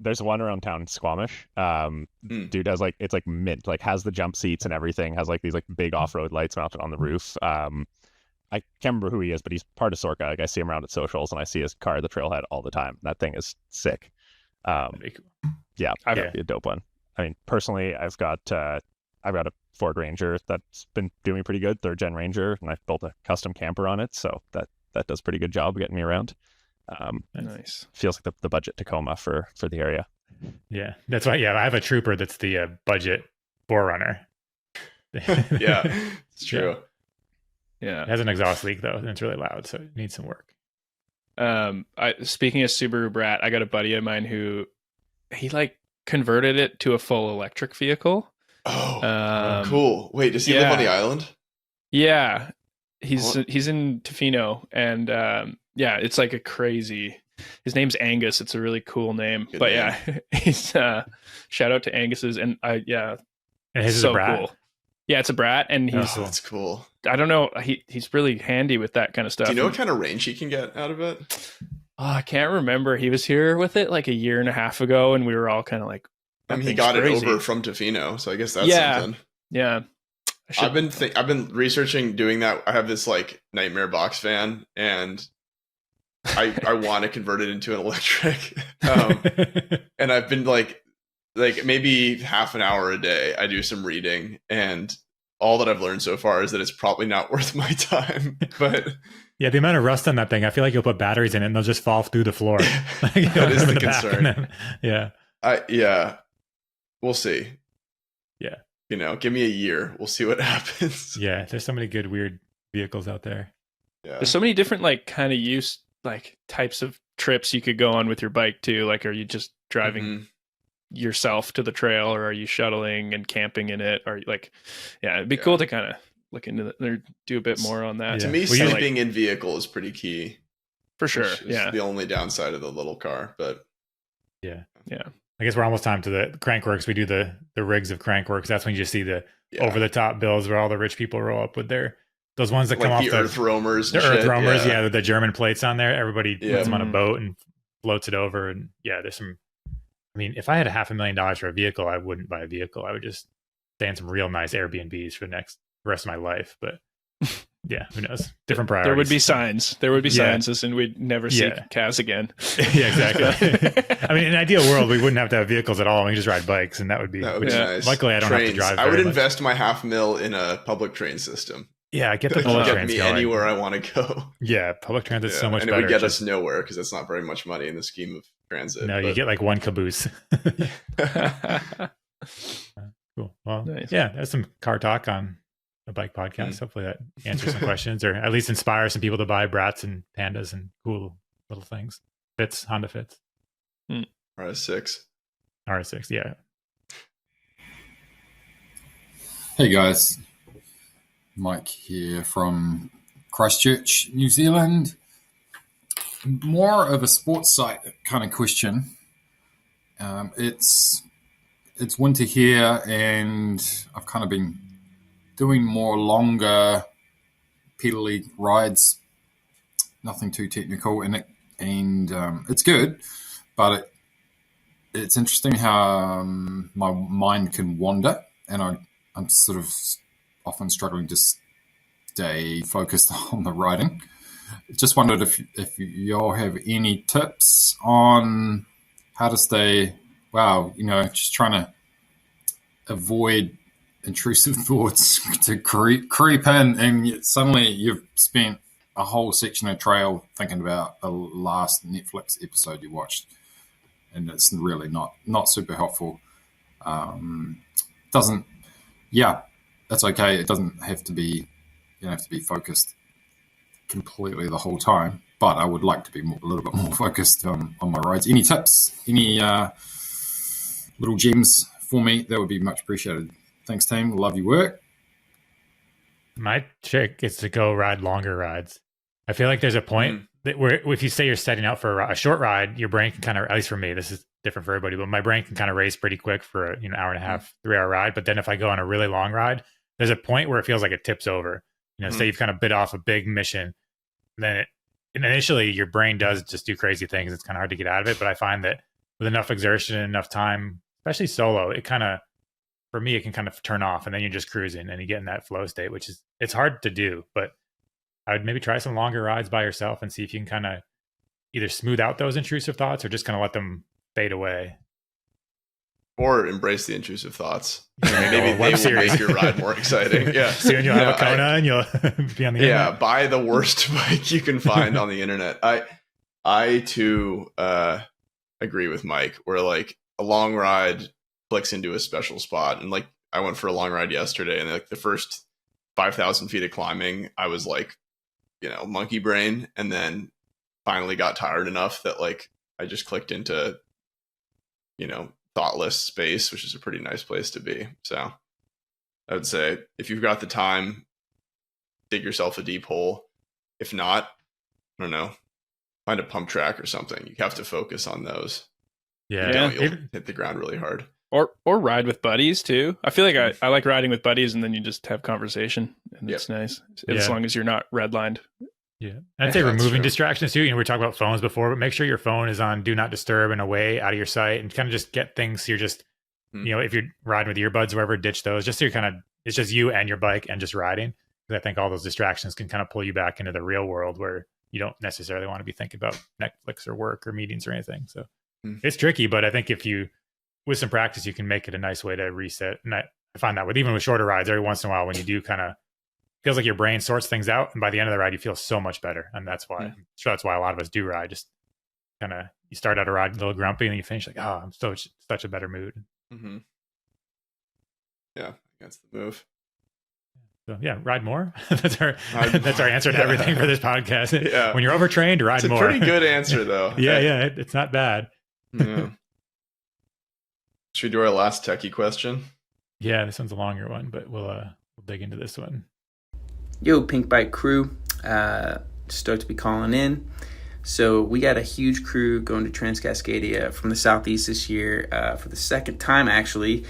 There's one around town in Squamish. Dude has it's like mint, like has the jump seats and everything, has like these like big off-road lights mounted on the roof. I can't remember who he is, but he's part of Sorka. Like I see him around at socials and I see his car at the trailhead all the time. That thing is sick. that'd be cool. Yeah, I've- that'd be a dope one. I mean, personally, I've got a Ford Ranger that's been doing pretty good, 3rd gen Ranger, and I've built a custom camper on it, so that does a pretty good job of getting me around. Nice. Feels like the budget Tacoma for the area. Yeah, that's why. Yeah, I have a Trooper that's the budget 4Runner. Yeah, it's true. Yeah. It has an exhaust leak though, and it's really loud, so it needs some work. Speaking of Subaru Brat, I got a buddy of mine who he like converted it to a full electric vehicle. Oh, cool. Wait, does he live on the island? Yeah, he's in Tofino, and it's like a crazy. His name's Angus. It's a really cool name. Good but name. yeah, he's shout out to Angus's, and And his is so a Brat. cool. Yeah, it's a Brat, and he's Cool. That's cool. I don't know, he's really handy with that kind of stuff. Do you know what kind of range he can get out of it? Oh, I can't remember. He was here with it like a year and a half ago, and we were all kind of like, I mean, he thing's got crazy. it over from Tofino, so I guess that's something. Yeah. I've been researching doing that. I have this like nightmare box fan, and I want to convert it into an electric. And I've been like maybe half an hour a day, I do some reading, and all that I've learned so far is that it's probably not worth my time. But yeah, the amount of rust on that thing, I feel like you'll put batteries in it and they'll just fall through the floor. that is the concern. Yeah. We'll see. Yeah. Give me a year. We'll see what happens. Yeah. There's so many good, weird vehicles out there. Yeah. There's so many different like kind of use like types of trips you could go on with your bike too. Like, are you just driving yourself to the trail, or are you shuttling and camping in it? Or like, it'd be cool to kind of look into that or do a bit more on that. Yeah. To me, Well, sleeping in vehicle is pretty key. For sure. Which is the only downside of the little car, but yeah. Yeah. I guess we're almost time to the Crankworks. We do the rigs of Crankworks. That's when you just see the over the top bills where all the rich people roll up with those ones that like come off the Earth Roamers. The Earth Roamers, with the German plates on there. Everybody puts them on a Mm-hmm. boat and floats it over. And there's some. I mean, if I had $500,000 for a vehicle, I wouldn't buy a vehicle. I would just stay in some real nice Airbnbs for the rest of my life. But yeah, who knows? Different priorities. There would be signs. There would be signs, and we'd never see Kaz again. Yeah, exactly. I mean, in an ideal world, we wouldn't have to have vehicles at all. We could just ride bikes, and that would be nice. Luckily, I don't have to drive. I would invest my $500,000 in a public train system. Yeah, get the public get trains me going. anywhere I want to go. Yeah, public transit is so much and better. it would get us nowhere because that's not very much money in the scheme of transit. No, you get like one caboose. Cool. Well, nice. There's some car talk on a bike podcast. Hopefully that answers some questions, or at least inspires some people to buy brats and pandas and cool little things. Honda Fits. RS6. RS6, yeah. Hey guys, Mike here from Christchurch, New Zealand. More of a sports site kind of question. It's winter here, and I've kind of been doing more longer pedally rides. Nothing too technical in it, and it's good, but it's interesting how my mind can wander, and I'm sort of often struggling to stay focused on the riding. Just wondered if y'all have any tips on how to stay, just trying to avoid intrusive thoughts to creep in, and suddenly you've spent a whole section of trail thinking about the last Netflix episode you watched, and it's really not super helpful. That's okay. It doesn't have to be, you don't have to be focused completely the whole time, but I would like to be a little bit more focused on my rides. Any tips, any little gems for me, that would be much appreciated. Thanks, team. Love your work. My trick is to go ride longer rides. I feel like there's a point that where if you say you're setting out for a short ride, your brain can kind of, at least for me, this is different for everybody, but my brain can kind of race pretty quick for an hour and a half, 3 hour ride. But then if I go on a really long ride, there's a point where it feels like it tips over. Say you've kind of bit off a big mission, then initially your brain does just do crazy things. It's kind of hard to get out of it. But I find that with enough exertion and enough time, especially solo, for me, it can kind of turn off, and then you're just cruising and you get in that flow state, it's hard to do, but I would maybe try some longer rides by yourself and see if you can kind of either smooth out those intrusive thoughts or just kind of let them fade away. Or embrace the intrusive thoughts. Maybe they will make your ride more exciting. Yeah. Soon you'll have a Kona and you'll be on the internet. Yeah, buy the worst bike you can find on the internet. I too agree with Mike, where like a long ride clicks into a special spot. And like I went for a long ride yesterday, and like the first 5,000 feet of climbing, I was like, monkey brain, and then finally got tired enough that like I just clicked into, thoughtless space, which is a pretty nice place to be. So I would say if you've got the time, dig yourself a deep hole. If not, I don't know, find a pump track or something. You have to focus on those. Yeah. You'll hit the ground really hard. Or ride with buddies too. I feel like I like riding with buddies, and then you just have conversation, and it's nice as long as you're not redlined. Yeah, I'd say removing distractions too. We were talking about phones before, but make sure your phone is on do not disturb and away, out of your sight, and kind of just get things. So you're just You know, if you're riding with earbuds, wherever, ditch those. Just so you're kind of, it's just you and your bike and just riding. Because I think all those distractions can kind of pull you back into the real world where you don't necessarily want to be thinking about Netflix or work or meetings or anything. So it's tricky, but I think if you, with some practice, you can make it a nice way to reset. And I find that even with shorter rides, every once in a while, when you do kind of, feels like your brain sorts things out, and by the end of the ride, you feel so much better. And that's why, I'm sure that's why a lot of us do ride. Just kind of, you start out a ride a little grumpy, and then you finish like, oh, I'm such a better mood. Mm-hmm. Yeah, that's the move. So yeah, ride more. that's our answer to everything for this podcast. Yeah. When you're overtrained, ride more. It's a pretty good answer, though. Yeah, it's not bad. Yeah. Should we do our last techie question? Yeah, this one's a longer one, but we'll dig into this one. Yo, Pinkbike crew. Stoked to be calling in. So we got a huge crew going to TransCascadia from the Southeast this year for the second time, actually.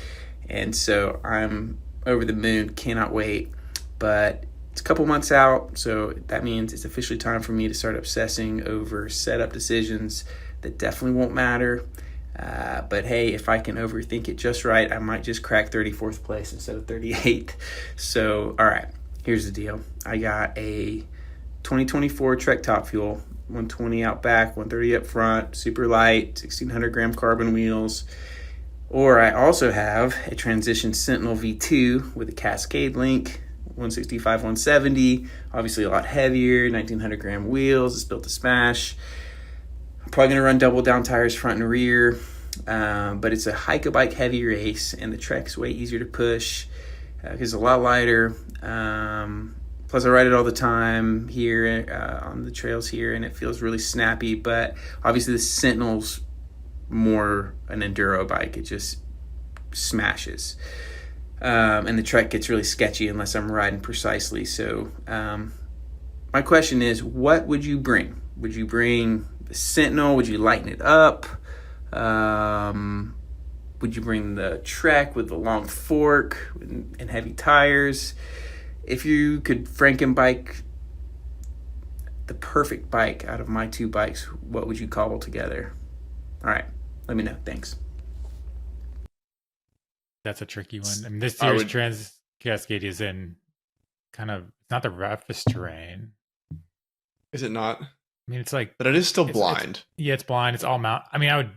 And so I'm over the moon, cannot wait. But it's a couple months out, so that means it's officially time for me to start obsessing over setup decisions that definitely won't matter. But hey, if I can overthink it just right, I might just crack 34th place instead of 38th. So, all right, here's the deal. I got a 2024 Trek Top Fuel, 120 out back, 130 up front, super light, 1,600 gram carbon wheels. Or I also have a Transition Sentinel V2 with a Cascade link, 165, 170, obviously a lot heavier, 1,900 gram wheels. It's built to smash. I'm probably going to run double down tires front and rear, but it's a hike-a-bike heavy race, and the Trek's way easier to push because it's a lot lighter. Plus, I ride it all the time here on the trails here, and it feels really snappy. But obviously, the Sentinel's more an enduro bike. It just smashes. And the Trek gets really sketchy unless I'm riding precisely. So my question is, what would you bring? Would you bring the Sentinel? Would you lighten it up? Would you bring the Trek with the long fork and heavy tires? If you could Frankenbike the perfect bike out of my two bikes, what would you cobble together? All right, let me know. Thanks. That's a tricky one. I mean, this year's TransCascadia is in kind of, it's not the roughest terrain. Is it not? I mean, it's like, but it is still blind. It's blind. It's all mount. I mean, I would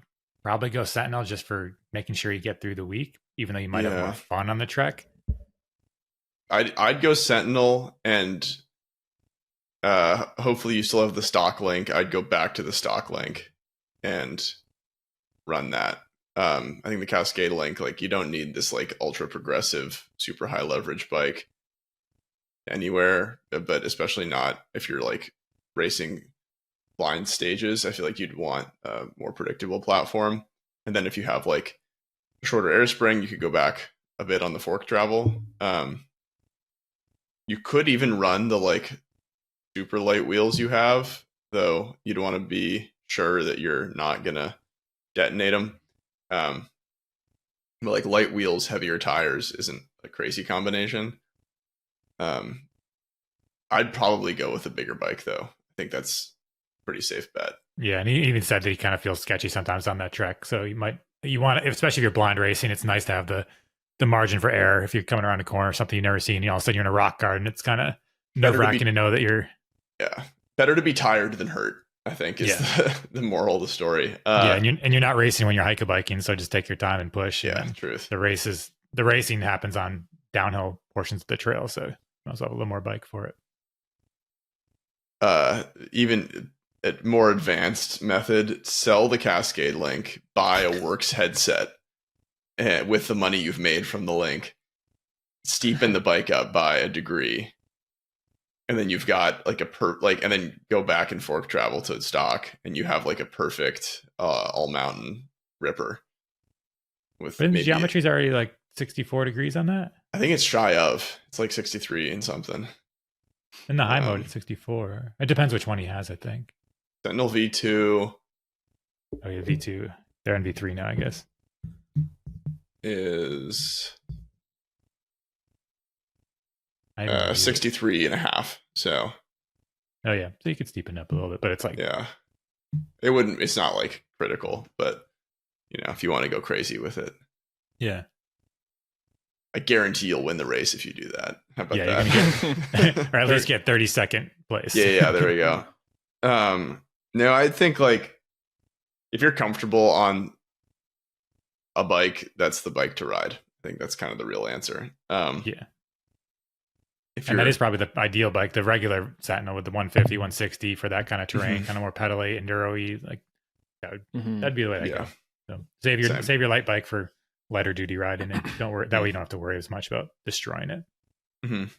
probably go Sentinel just for making sure you get through the week, even though you might have more fun on the Trek. I'd go Sentinel, and hopefully you still have the stock link. I'd go back to the stock link and run that. I think the Cascade link, like, you don't need this like ultra progressive, super high leverage bike anywhere, but especially not if you're like racing blind stages. I feel like you'd want a more predictable platform. And then if you have like a shorter air spring, you could go back a bit on the fork travel. You could even run the like super light wheels you have, though you'd want to be sure that you're not gonna detonate them. But like light wheels, heavier tires isn't a crazy combination. I'd probably go with a bigger bike, though. I think that's a pretty safe bet. Yeah, and he even said that he kind of feels sketchy sometimes on that Trek. So you want, especially if you're blind racing, it's nice to have the margin for error. If you're coming around a corner or something you've never seen, all of a sudden you're in a rock garden, it's kind of nerve-wracking to know that you're... Yeah, better to be tired than hurt, I think, is the moral of the story. And you're not racing when you're hike-a-biking, so just take your time and push. Yeah, truth. The racing happens on downhill portions of the trail, so you also have a little more bike for it. Even a more advanced method, sell the Cascade link, buy a Works headset with the money you've made from the link, steepen the bike up by a degree, and then you've got like and then go back and fork travel to stock, and you have like a perfect all mountain ripper. With the geometry's already like 64 degrees on that. I think it's shy of. It's like 63 and something. In the high mode, it's 64. It depends which one he has, I think. Sentinel V2. Oh yeah, V2. They're in V3 now, I guess. Is 63 and a half. So. Oh yeah, so you could steepen up a little bit, but it's like, it's not like critical, but if you want to go crazy with it. Yeah. I guarantee you'll win the race if you do that. How about Yeah, that? or at least get 32nd place. Yeah, there we go. No, I think like if you're comfortable on a bike, that's the bike to ride. I think that's kind of the real answer. Yeah. And that is probably the ideal bike, the regular Sentinel with the 150, 160 for that kind of terrain, kind of more pedally, enduro-y. Like that'd be the way to go. So save your light bike for lighter duty riding, and don't worry. That way you don't have to worry as much about destroying it. And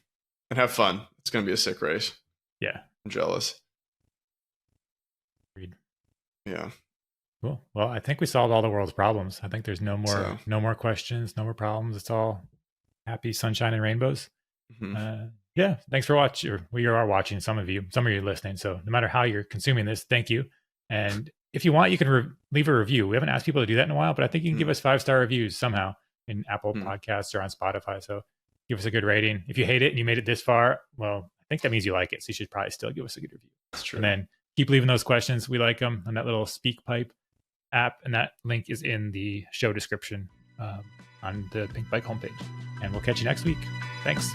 have fun. It's going to be a sick race. Yeah, I'm jealous. Agreed. Yeah. Cool. Well, I think we solved all the world's problems. I think there's no more questions, no more problems. It's all happy sunshine and rainbows. Yeah, thanks for watching. You are watching. Some of you listening. So no matter how you're consuming this, thank you. And if you want, you can leave a review. We haven't asked people to do that in a while, but I think you can give us 5-star reviews somehow in Apple Podcasts or on Spotify. So give us a good rating. If you hate it and you made it this far, well, I think that means you like it. So you should probably still give us a good review. That's true. And then keep leaving those questions. We like them on that little SpeakPipe app. And that link is in the show description on the Pinkbike homepage. And we'll catch you next week. Thanks.